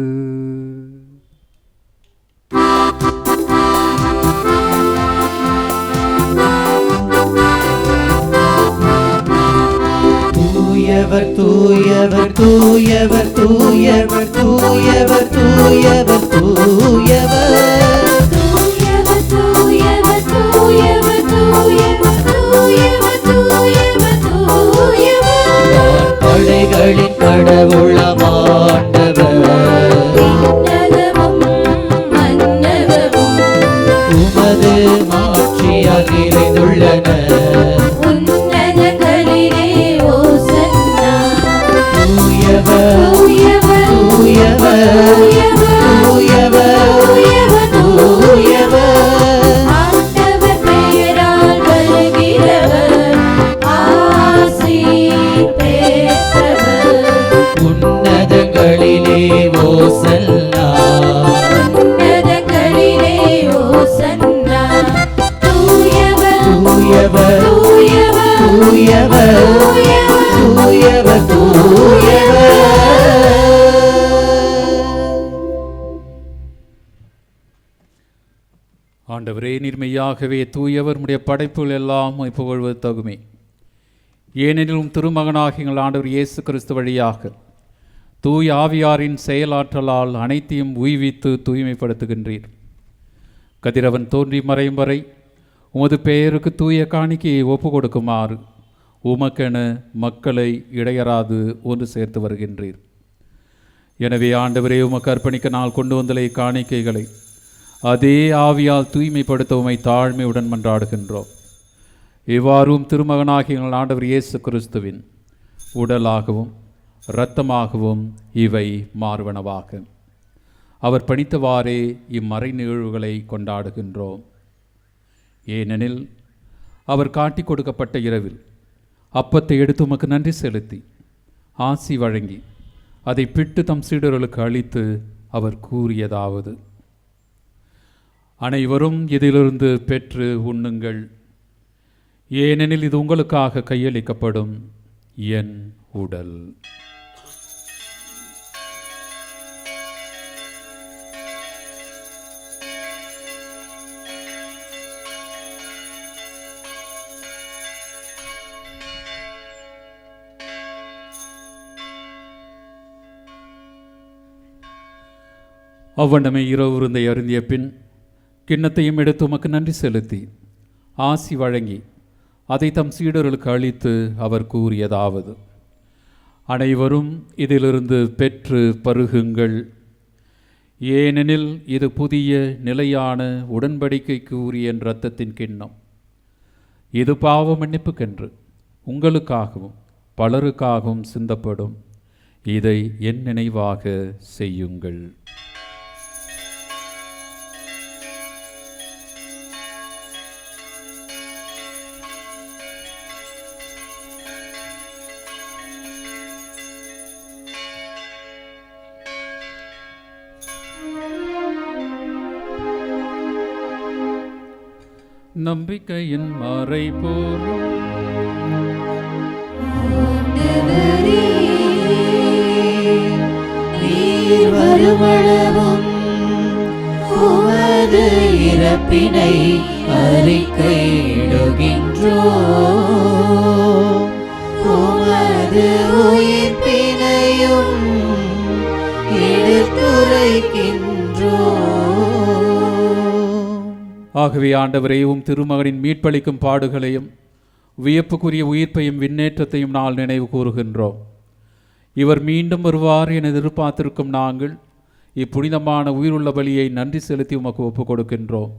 தூயவர் தூயவர் தூயவர் தூயவர் தூயவர் தூயவர் தூயவர் தூயவர் தூயவர் தூயவர் தூயவர் தூயவர் படைகளின் கடவுளம் ஆண்டவர் உமது மாட்சியால் நிறைந்துள்ளன உன்னதங்களிலே ஓசன்னா உன்னதங்களிலே ஓசன்னா தூயவர் தூயவர் தூயவர் தூயவர் தூயவர். ஆண்டவரே, நீர்மையாகவே தூயவர், உம்முடைய படைப்புகள் எல்லாம் புகழ்வது தகுமே. ஏனெனிலும் திருமகனாகிய எங்கள் ஆண்டவர் இயேசு கிறிஸ்து வழியாக தூய ஆவியாரின் செயலாற்றலால் அனைத்தையும் உய்வித்து தூய்மைப்படுத்துகின்றீர். கதிரவன் தோன்றி மறையும் வரை உமது பெயருக்கு தூய காணிக்கையை ஒப்பு கொடுக்குமாறு உமக்கென மக்களை இடையராது ஒன்று சேர்த்து வருகின்றீர். எனவே ஆண்டவரே, உமக்கு அர்ப்பணிக்க நாள் கொண்டு வந்துள்ள காணிக்கைகளை அதே ஆவியால் தூய்மைப்படுத்த உமை தாழ்மையுடன் மன்றாடுகின்றோம். இவ்வாறும் திருமகனாகிய எங்கள் ஆண்டவர் இயேசு கிறிஸ்துவின் உடலாகவும் இரத்தமாகவும் இவை மாறுவனவாக. அவர் பணித்தவாறே இம்மறை நிகழ்வுகளை கொண்டாடுகின்றோம். ஏனெனில் அவர் காட்டி கொடுக்கப்பட்ட இரவில் அப்பத்தை எடுத்து உமக்கு நன்றி செலுத்தி ஆசி வழங்கி அதை பிட்டு தம் சீடர்களுக்கு அளித்து அவர் கூறியதாவது: அனைவரும் இதிலிருந்து பெற்று உண்ணுங்கள், ஏனெனில் இது உங்களுக்காக கையளிக்கப்படும் என் உடல். அவ்வண்ணமே இரவு விருந்தை அருந்திய பின் கிண்ணத்தையும் எடுத்து உமக்கு நன்றி செலுத்தி ஆசி வழங்கி அதை தம் சீடர்களுக்கு அளித்து அவர் கூறியதாவது: அனைவரும் இதிலிருந்து பெற்று பருகுங்கள், ஏனெனில் இது புதிய நிலையான உடன்படிக்கைக்கு உரிய என் இரத்தத்தின் கிண்ணம். இது பாவ மன்னிப்புக்கென்று உங்களுக்காகவும் பலருக்காகவும் சிந்தப்படும். இதை என் நினைவாக செய்யுங்கள். நம்பிக்கையின் மறைபொருள் நீர் வருமளவும் உமது இறப்பினை அறிக்கையிடுகின்றோம், உமது உயிர்ப்பினையும் எடுத்துரைக்கின்றோம். ஆகவே ஆண்டவரே, உம் திருமகனின் மீட்பளிக்கும் பாடுகளையும் வியப்புக்குரிய உயிர்ப்பையும் விண்ணேற்றத்தையும் நாள் நினைவு கூறுகின்றோம். இவர் மீண்டும் வருவார் என எதிர்பார்த்திருக்கும் நாங்கள் இப்புனிதமான உயிருள்ள பலியை நன்றி செலுத்தி உமக்கு ஒப்புக் கொடுக்கின்றோம்.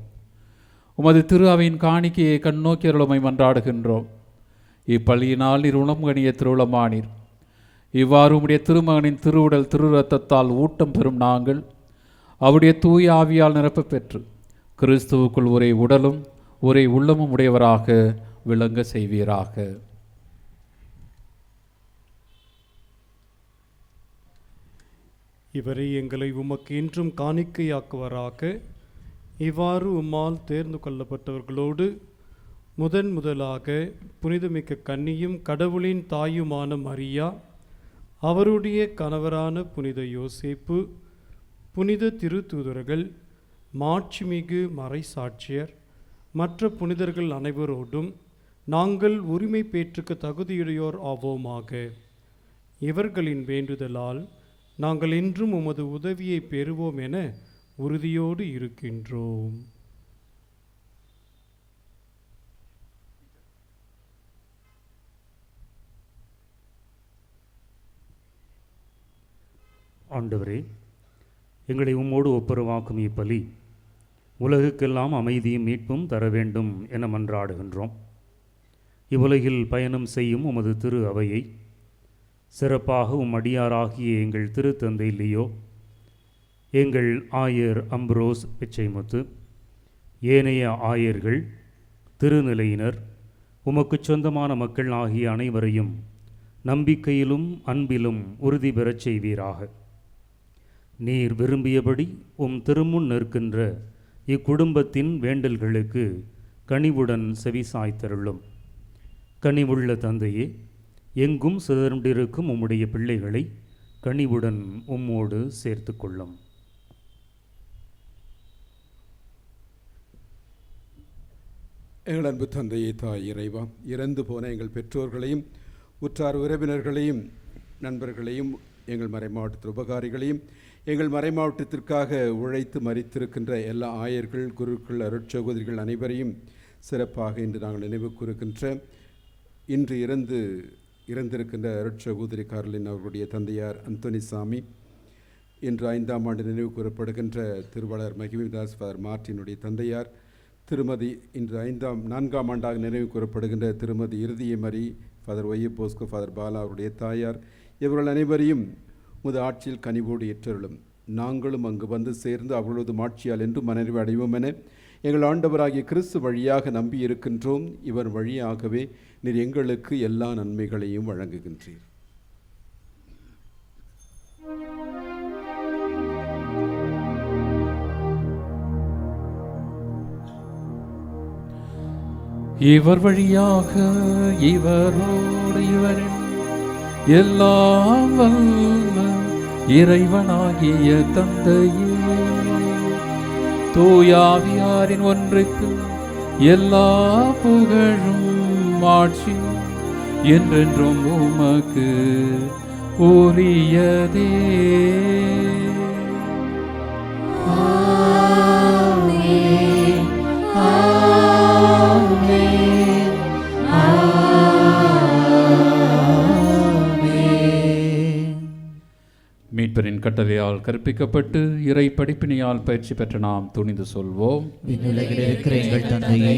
உமது திரு அவையின் காணிக்கையை கண்ணோக்கி அருளுமை மன்றாடுகின்றோம். இப்பலியினால் நீர் உணம் கணிய திருவுளமானீர். இவ்வாறு உம்முடைய திருமகனின் திருவுடல் திரு இரத்தத்தால் ஊட்டம் பெறும் நாங்கள் அவருடைய தூய ஆவியால் நிரப்ப பெற்று கிறிஸ்துவுக்குள் ஒரே உடலும் ஒரே உள்ளமும் உடையவராக விளங்க செய்வீராக. இவரை எங்களை உமக்கு என்றும் காணிக்கையாக்குவராக. இவ்வாறு உம்மால் தேர்ந்து கொள்ளப்பட்டவர்களோடு முதலாக புனிதமிக்க கன்னியும் கடவுளின் தாயுமான மரியா, அவருடைய கணவரான புனித யோசேப்பு, புனித திருத்தூதர்கள், மாட்சிமிகு மறைசாட்சியர், மற்ற புனிதர்கள் அனைவரோடும் நாங்கள் உரிமை பேற்றுக்கு தகுதியுடையோர் ஆவோமாக. இவர்களின் வேண்டுதலால் நாங்கள் இன்றும் உமது உதவியை பெறுவோம் என உறுதியோடு இருக்கின்றோம். ஆண்டவரே, எங்களை உம்மோடு ஒப்புரவாக்கும் இப்பலி உலகுக்கெல்லாம் அமைதியும் மீட்பும் தர வேண்டும் என மன்றாடுகின்றோம். இவ்வுலகில் பயணம் செய்யும் உமது திரு அவையை சிறப்பாக அடியாராகிய எங்கள் திருத்தந்தை லியோ, எங்கள் ஆயர் அம்ப்ரோஸ் பிச்சைமுத்து, ஏனைய ஆயர்கள், திருநிலையினர், உமக்கு சொந்தமான மக்கள் ஆகிய அனைவரையும் நம்பிக்கையிலும் அன்பிலும் உறுதி பெறச் செய்வீராக. நீர் விரும்பியபடி உம் திருமுன் நிற்கின்ற இக்குடும்பத்தின் வேண்டல்களுக்கு கனிவுடன் செவிசாய்த்தருளும். கனிவுள்ள தந்தையே, எங்கும் சிதறண்டிருக்கும் உம்முடைய பிள்ளைகளை கனிவுடன் உம்மோடு சேர்த்து கொள்ளும். எங்கள் அன்பு தந்தையே, தாய் இறைவா, இறந்து போன எங்கள் பெற்றோர்களையும் உற்றார் உறவினர்களையும் நண்பர்களையும் எங்கள் மறைமாவட்டத்து உபகாரிகளையும் எங்கள் மறைமாவட்டத்திற்காக உழைத்து மரித்திருக்கின்ற எல்லா ஆயர்கள், குருக்கள், அருட்சகோதரிகள் அனைவரையும் சிறப்பாக இன்று நாங்கள் நினைவு கூறுகின்ற இன்று இறந்திருக்கின்ற அருட்சகோதரி கார்லின் அவர்களுடைய தந்தையார் அந்தோனிசாமி, இன்று 5ஆம் ஆண்டு நினைவு கூறப்படுகின்ற திருவாளர் மகிமிதாஸ் ஃபாதர் மார்ட்டினுடைய தந்தையார், திருமதி இன்று 4ஆம் ஆண்டாக நினைவு கூறப்படுகின்ற திருமதி இறுதியமரி ஃபாதர் ஒய்ய போஸ்கோ ஃபாதர் பாலா அவருடைய தாயார், இவர்கள் அனைவரையும் முது ஆட்சியில் கனிவோடு ஏற்றருளும். நாங்களும் அங்கு வந்து சேர்ந்து அவர்களது ஆட்சியால் என்று மனநிறைவு அடைவோம் என எங்கள் ஆண்டவராகிய கிறிஸ்து வழியாக நம்பி இருக்கின்றோம். இவர் வழியாகவே நீர் எங்களுக்கு எல்லா நன்மைகளையும் வழங்குகின்றீர். இவர் வழியாக இவரோடு இவரின் எல்லாம் வல்ல இறைவனாகிய தந்தையே, தூயாவியாரின் ஒன்றுக்கு எல்லா புகழும் ஆட்சியும் என்றென்றும் உமக்கு உரியதே. மீட்பரின் கட்டளையால் கற்பிக்கப்பட்டு இறை படிப்பினையால் பயிற்சி பெற்ற நாம் துணிந்து சொல்வோம். விண்ணுலகில் இருக்கிற எங்கள் தந்தையே,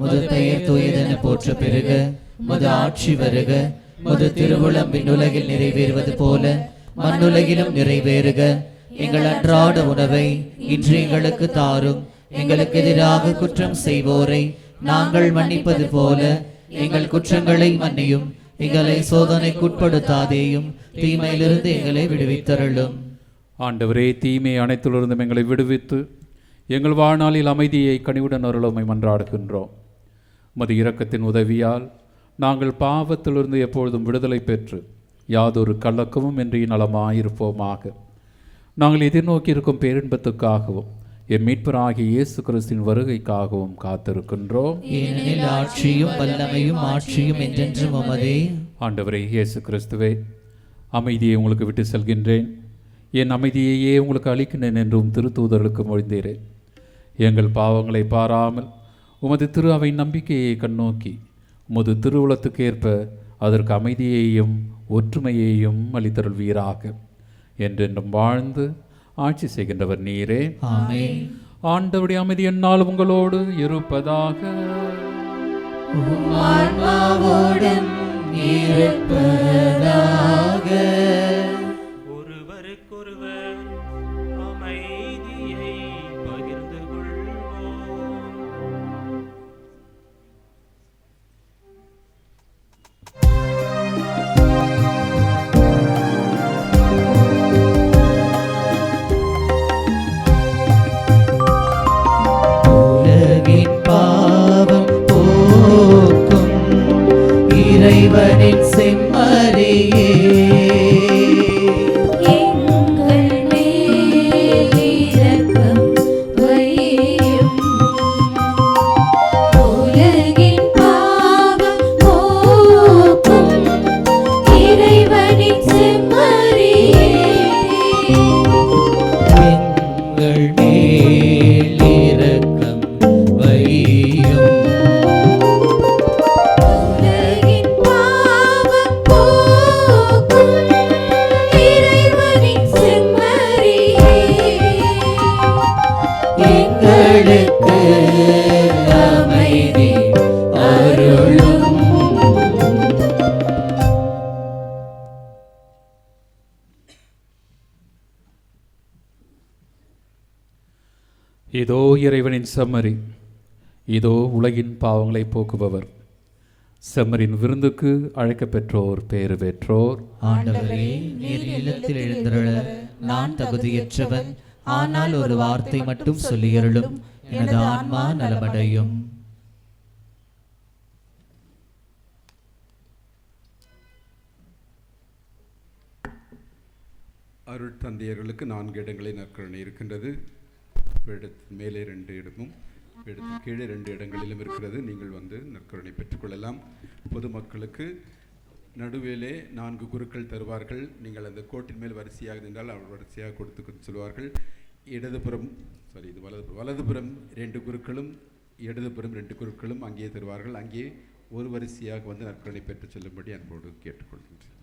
முது பெயர் தூயதென போற்ற பெருக, முது ஆட்சி வருக, முது திருவுளம் விண்ணுலகில் நிறைவேறுவது போல மண்ணுலகிலும் நிறைவேறுக. எங்கள் அன்றாட உணவை இன்று எங்களுக்கு தாரும். எங்களுக்கு எதிராக குற்றம் செய்வோரை நாங்கள் மன்னிப்பது போல எங்கள் குற்றங்களை மன்னியும். எங்களை சோதனைக்குட்படுத்தாதேயும், தீமையிலிருந்து எங்களை விடுவித்தருளும். ஆண்டவரே, தீமை அனைத்திலிருந்தும் எங்களை விடுவித்து எங்கள் வாழ்நாளில் அமைதியை கனிவுடன் அருளுமை மன்றாடுகின்றோம். உமது இரக்கத்தின் உதவியால் நாங்கள் பாவத்திலிருந்து எப்பொழுதும் விடுதலை பெற்று யாதொரு கலக்கமும் இன்றி நலமாயிருப்போமாக. நாங்கள் எதிர்நோக்கி இருக்கும் பேரின்பத்துக்காகவும் என் மீட்பராகிய இயேசு கிறிஸ்துவின் வருகைக்காகவும் காத்திருக்கின்றோம். ஏனெனில் ஆட்சியும் வல்லமையும் ஆட்சியும் என்றென்றும் உமதே. ஆண்டவரே இயேசு கிறிஸ்துவே, அமைதியை உங்களுக்கு விட்டு செல்கின்றேன், என் அமைதியையே உங்களுக்கு அளிக்கின்றேன் என்றும் திருத்தூதர்களுக்கு மொழிந்தீரே. எங்கள் பாவங்களை பாராமல் உமது திரு அவை நம்பிக்கையை கண்ணோக்கி உமது திருவுளத்துக்கு ஏற்ப அதற்கு அமைதியையும் ஒற்றுமையையும் அளித்தருள்வீராக. என்றென்றும் வாழ்ந்து ஆட்சி செய்கின்றவர் நீரே. ஆமென். ஆண்டவருடைய அமைதி எந்நாளும் உங்களோடு இருப்பதாக. ஒருவருக்கொருவர் அமைதியை பகிர்ந்து கொள்வோம். உலகின் பாவம் போக்கும் இறைவனின் செம்மறியே, எங்கள் மேல் இரக்கம் வையும். உலகின் பாவம் போக்கும் இறைவனின் செம்மறியே, எங்கள் மேல் இரக்கம் வையும். உலகின் பாவம் போக்கும் இறைவனின் செம்மறியே, எங்களுக்கு அமைதி அருளும். இதோ இறைவனின் செம்மறி, இதோ உலகின் பாவங்களை போக்குபவர். செம்மறின் விருந்துக்கு அழைக்கப் பெற்றோர் பேறு பெற்றோர். ஆண்டவரே, நீர் இல்லத்தில் எழுந்தருள நான் தகுதியற்றவன், ஆனால் ஒரு வார்த்தை மட்டும் சொல்லியருளும், எனது ஆன்மா நலமடையும். அருட்தந்தையர்களுக்கு 4 இடங்களில் நற்கருணை இருக்கின்றது. பீடத்தின் மேலே 2 இடமும் பீடத்தின் கீழே 2 இடங்களிலும் இருக்கிறது. நீங்கள் வந்து நற்கருணை பெற்றுக்கொள்ளலாம். பொதுமக்களுக்கு நடுவிலே 4 குருக்கள் தருவார்கள். நீங்கள் அந்த கோட்டின் மேல் வரிசையாக நின்றால் அவர் வரிசையாக கொடுத்து சொல்வார்கள். வலதுபுறம் 2 குருக்களும் இடதுபுறம் 2 குருக்களும் அங்கே தருவார்கள். அங்கே ஒரு வரிசையாக வந்து நற்கருணை பெற்றுச் செல்லும்படி அன்போடு கேட்டுக்கொள்கின்றேன்.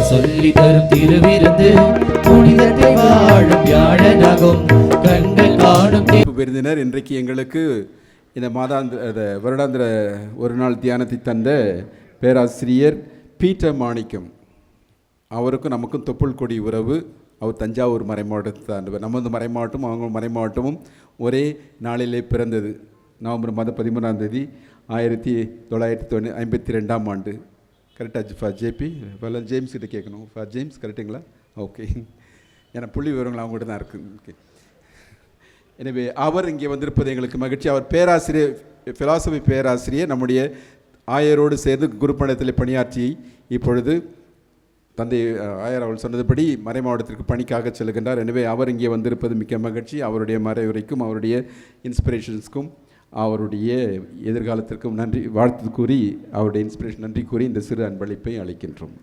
சொல்லி தரும் திருவிருந்து புனிதத்தை வாழும் வியாழனாகும் கண்கள் காணும் விருந்தினர் இன்றைக்கு எங்களுக்கு இந்த வருடாந்திர ஒரு நாள் தியானத்தை தந்த பேராசிரியர் பீட்டர் மாணிக்கம். அவருக்கும் நமக்கும் தொப்புள் கொடி உறவு. அவர் தஞ்சாவூர் மறைமாவட்டத்தை தாண்டவர். நமது மறைமாவட்டமும் அவங்க மறைமாவட்டமும் ஒரே நாளிலே பிறந்தது. நவம்பர் மாதம் 13ஆம் தேதி 1952ஆம் ஆண்டு. கரெக்டாக ஃபார் ஜேபி இப்போல்லாம் ஜேம்ஸ் கிட்ட கேட்கணும். ஃபார் ஜேம்ஸ் கரெக்டுங்களா? ஓகே, ஏன்னா புள்ளி விவரங்கள் அவங்ககிட்ட தான் இருக்குது. ஓகே, எனவே அவர் இங்கே வந்திருப்பது எங்களுக்கு மகிழ்ச்சி. அவர் பேராசிரியர், ஃபிலாசபி பேராசிரியர், நம்முடைய ஆயரோடு சேர்ந்து குருப்பணத்தில் பணியாற்றி இப்பொழுது தந்தை ஆயர் அவள் சொன்னதுபடி மறை மாவட்டத்திற்கு பணிக்காக செல்கின்றார். எனவே அவர் இங்கே வந்திருப்பது மிக்க மகிழ்ச்சி. அவருடைய மறைவுரைக்கும் அவருடைய இன்ஸ்பிரேஷன்ஸ்க்கும் அவருடைய எதிர்காலத்திற்கும் நன்றி வாழ்த்து கூறி, அவருடைய இன்ஸ்பிரேஷன் நன்றி கூறி இந்த சிறு அன்பளிப்பை அளிக்கின்றோம்.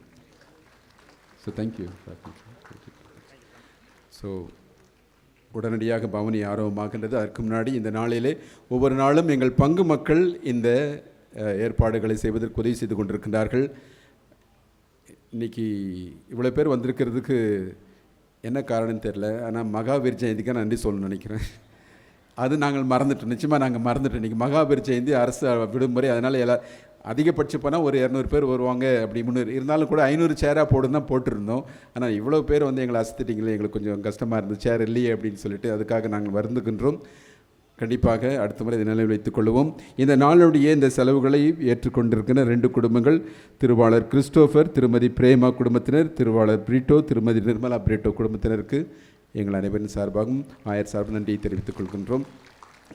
So thank you. ஸோ உடனடியாக பவனி ஆரம்பமாகின்றது. அதற்கு முன்னாடி இந்த நாளிலே ஒவ்வொரு நாளும் எங்கள் பங்கு மக்கள் இந்த ஏற்பாடுகளை செய்வதற்கு உதவி செய்து கொண்டிருக்கின்றார்கள். இன்றைக்கி இவ்வளோ பேர் வந்திருக்கிறதுக்கு என்ன காரணம்னு தெரில. ஆனால் மகாவீர் ஜெயந்திக்காக நன்றி சொல்லணும்னு நினைக்கிறேன். அது நாங்கள் மறந்துட்டோம், நிச்சயமாக நாங்கள் மறந்துட்டோம். இன்றைக்கி மகாவீர் ஜெயந்தி, அரசு விடுமுறை. அதனால் அதிகபட்சம் போனால் ஒரு 200 பேர் வருவாங்க. அப்படி 300 இருந்தாலும் கூட 500 சேராக போடுன்னு தான் போட்டிருந்தோம். ஆனால் இவ்வளோ பேர் வந்து எங்களை அசத்திட்டீங்களே, எங்களுக்கு கொஞ்சம் கஷ்டமாக இருந்தது, சேர் இல்லையே அப்படின்னு சொல்லிட்டு அதுக்காக நாங்கள் வருந்துகின்றோம். கண்டிப்பாக அடுத்த முறை இதை நினைவில் வைத்துக் கொள்வோம். இந்த நாளுடைய இந்த செலவுகளை ஏற்றுக்கொண்டிருக்கிற 2 குடும்பங்கள், திருவாளர் கிறிஸ்டோஃபர், திருமதி பிரேமா குடும்பத்தினர், திருவாளர் பிரிட்டோ, திருமதி நிர்மலா பிரிட்டோ குடும்பத்தினருக்கு எங்கள் அனைவரின் சார்பாகவும் ஆயர் சார்பு நன்றியை தெரிவித்துக் கொள்கின்றோம்.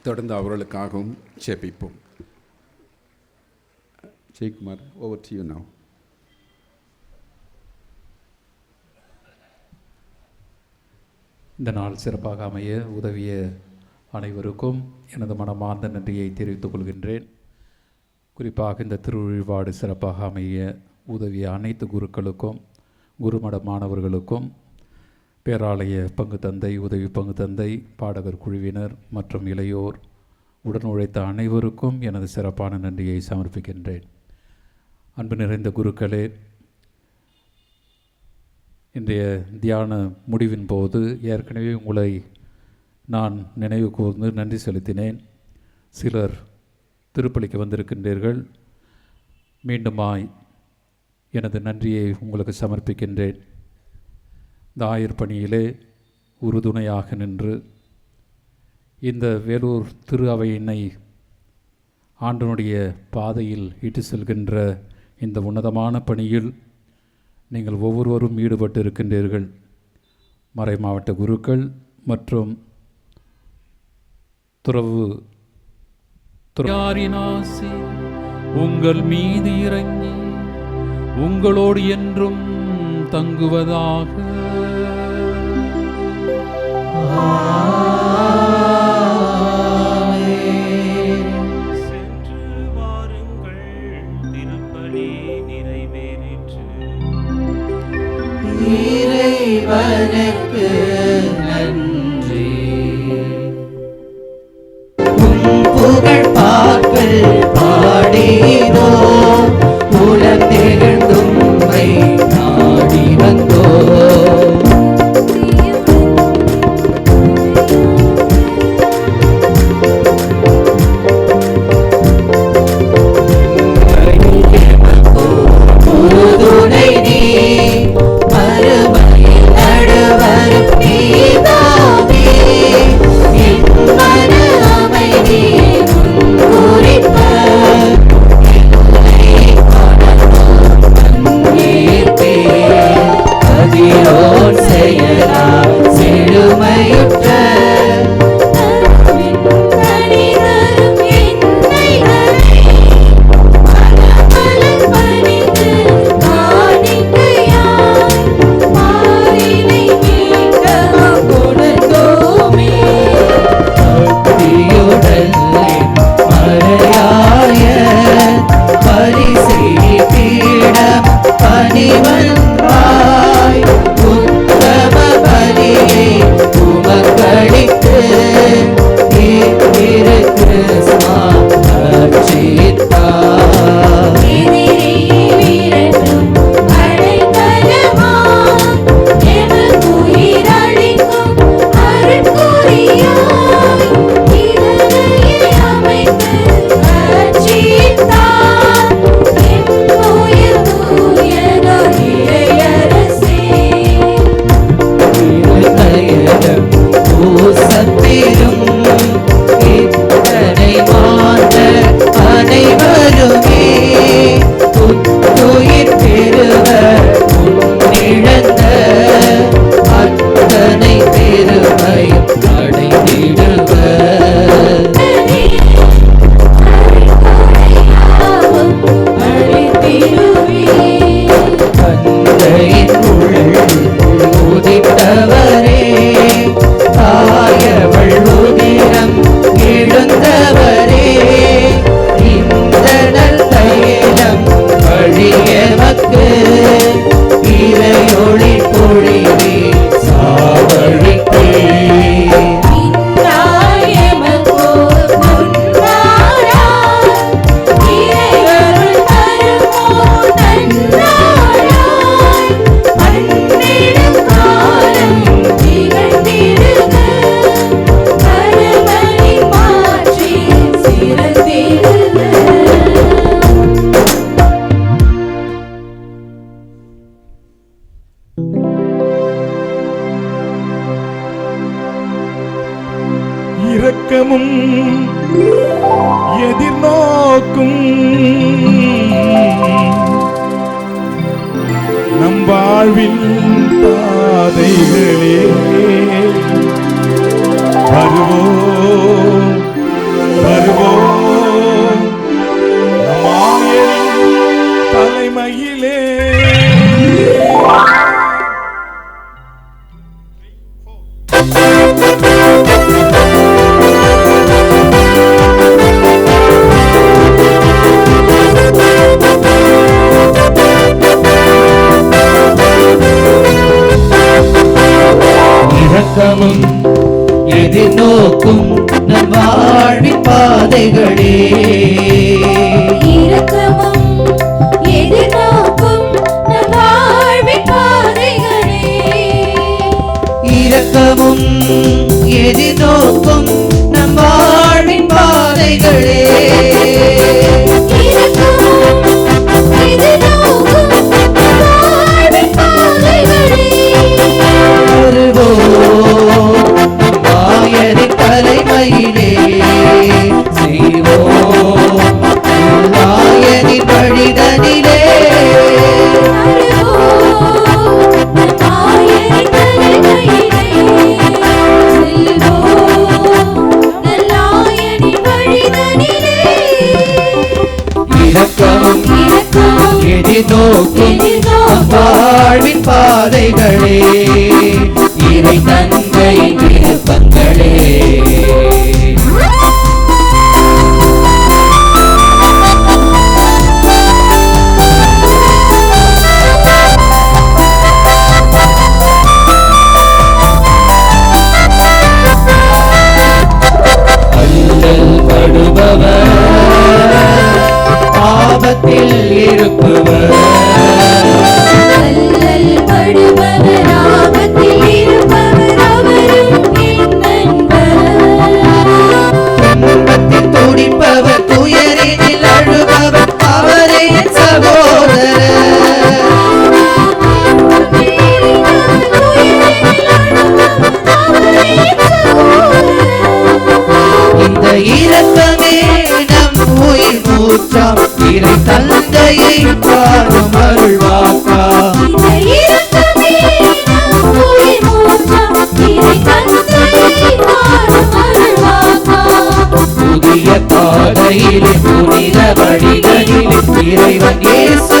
தொடர்ந்து அவர்களுக்காகவும் ஜெபிப்போம். Jayakumar, over to you now. இந்த நாள் சிறப்பாக அமைய உதவிய அனைவருக்கும் எனது மனமார்ந்த நன்றியை தெரிவித்துக் கொள்கின்றேன். குறிப்பாக இந்த திருவழிபாடு சிறப்பாக அமைய உதவிய அனைத்து குருக்களுக்கும், குருமட மாணவர்களுக்கும், பேராலய பங்கு தந்தை, உதவி பங்கு தந்தை, பாடகர் குழுவினர் மற்றும் இளையோர், உடன் உழைத்த அனைவருக்கும் எனது சிறப்பான நன்றியை சமர்ப்பிக்கின்றேன். அன்பு நிறைந்த குருக்களே, இன்றைய தியான முடிவின் போது ஏற்கனவே உங்களை நான் நினைவு கூர்ந்து நன்றி செலுத்தினேன். சிலர் திருப்பலிக்கு வந்திருக்கின்றீர்கள். மீண்டுமாய் எனது நன்றியை உங்களுக்கு சமர்ப்பிக்கின்றேன். இந்த ஆயர் பணியிலே உறுதுணையாக நின்று இந்த வேலூர் திரு அவையினை ஆண்டனுடைய பாதையில் இட்டு செல்கின்ற இந்த உன்னதமான பணியில் நீங்கள் ஒவ்வொருவரும் ஈடுபட்டு இருக்கின்றீர்கள். மறை மாவட்ட குருக்கள் மற்றும் துறவினாசி உங்கள் மீது இறங்கி உங்களோடு என்றும் தங்குவதாக. சென்று வாருங்கள், திருப்பலி நிறைவேறிற்று. இறைவனுக்கு நன்றி. புகழ் பாக்கள் பாடிதோ, உலகம் திகழ்ந்தும்மை நாடி வந்தோ. புதுனை நீ மறுமையில் நடுவரும் நீ. வந்தாய் உத்தம பலியை உமக்களித்து திரு கிறிஸ்மா அர்ச்சித்தாய். பூசப்பெரும் இத்தனை மாந்தர் அனைவருமே புத்துயிர் பெறுவர் முன்னிழந்த அத்தனை பெருமையும் அடைந்திடுவர். தந்தையின் உள்ளத்தில் உதித்தவரே தாயவள் உதிரம் எழுந்தவரே இந்த நல்ல வழியமக்கு இறையொளி பொழிவே சாவழிக்கே. இரக்கமும் எதிர்நோக்கும் நம் வாழ்வின் பாதைகளே வருவோம் வருவோம் நம் ஆயரின் தலைமையிலே. இரக்கமும் எதிர்நோக்கும் நம் வாழ்வின் பாதைகளே. இரக்கமும் எதிர்நோக்கும் நம் வாழ்வின் பாதைகளே. இரக்கமும் எதிர்நோக்கும் நம் வாழ்வின் பாதைகளே. தலைமையிலே செய்வோம் ஆயரின் வழிதனிலே. இரக்கமும் எதிர்நோக்கும் வாழ்வின் பாதைகளே இறை தந்தையின் விருப்பங்களே. அல்லல் படுபவர் பாவத்தில் இருப்பவர் துன்பத்தில் துடிப்பவர் துயரினில் அழுபவர் அவரே சகோதரர். இந்த இரக்கமே நம் உயிர் மூச்சாம் இறை தந்தையை பாடும் அருள்வாக்கா. புதிய பாதையிலே புனித வழிகளிலே இறைவன் இயேசு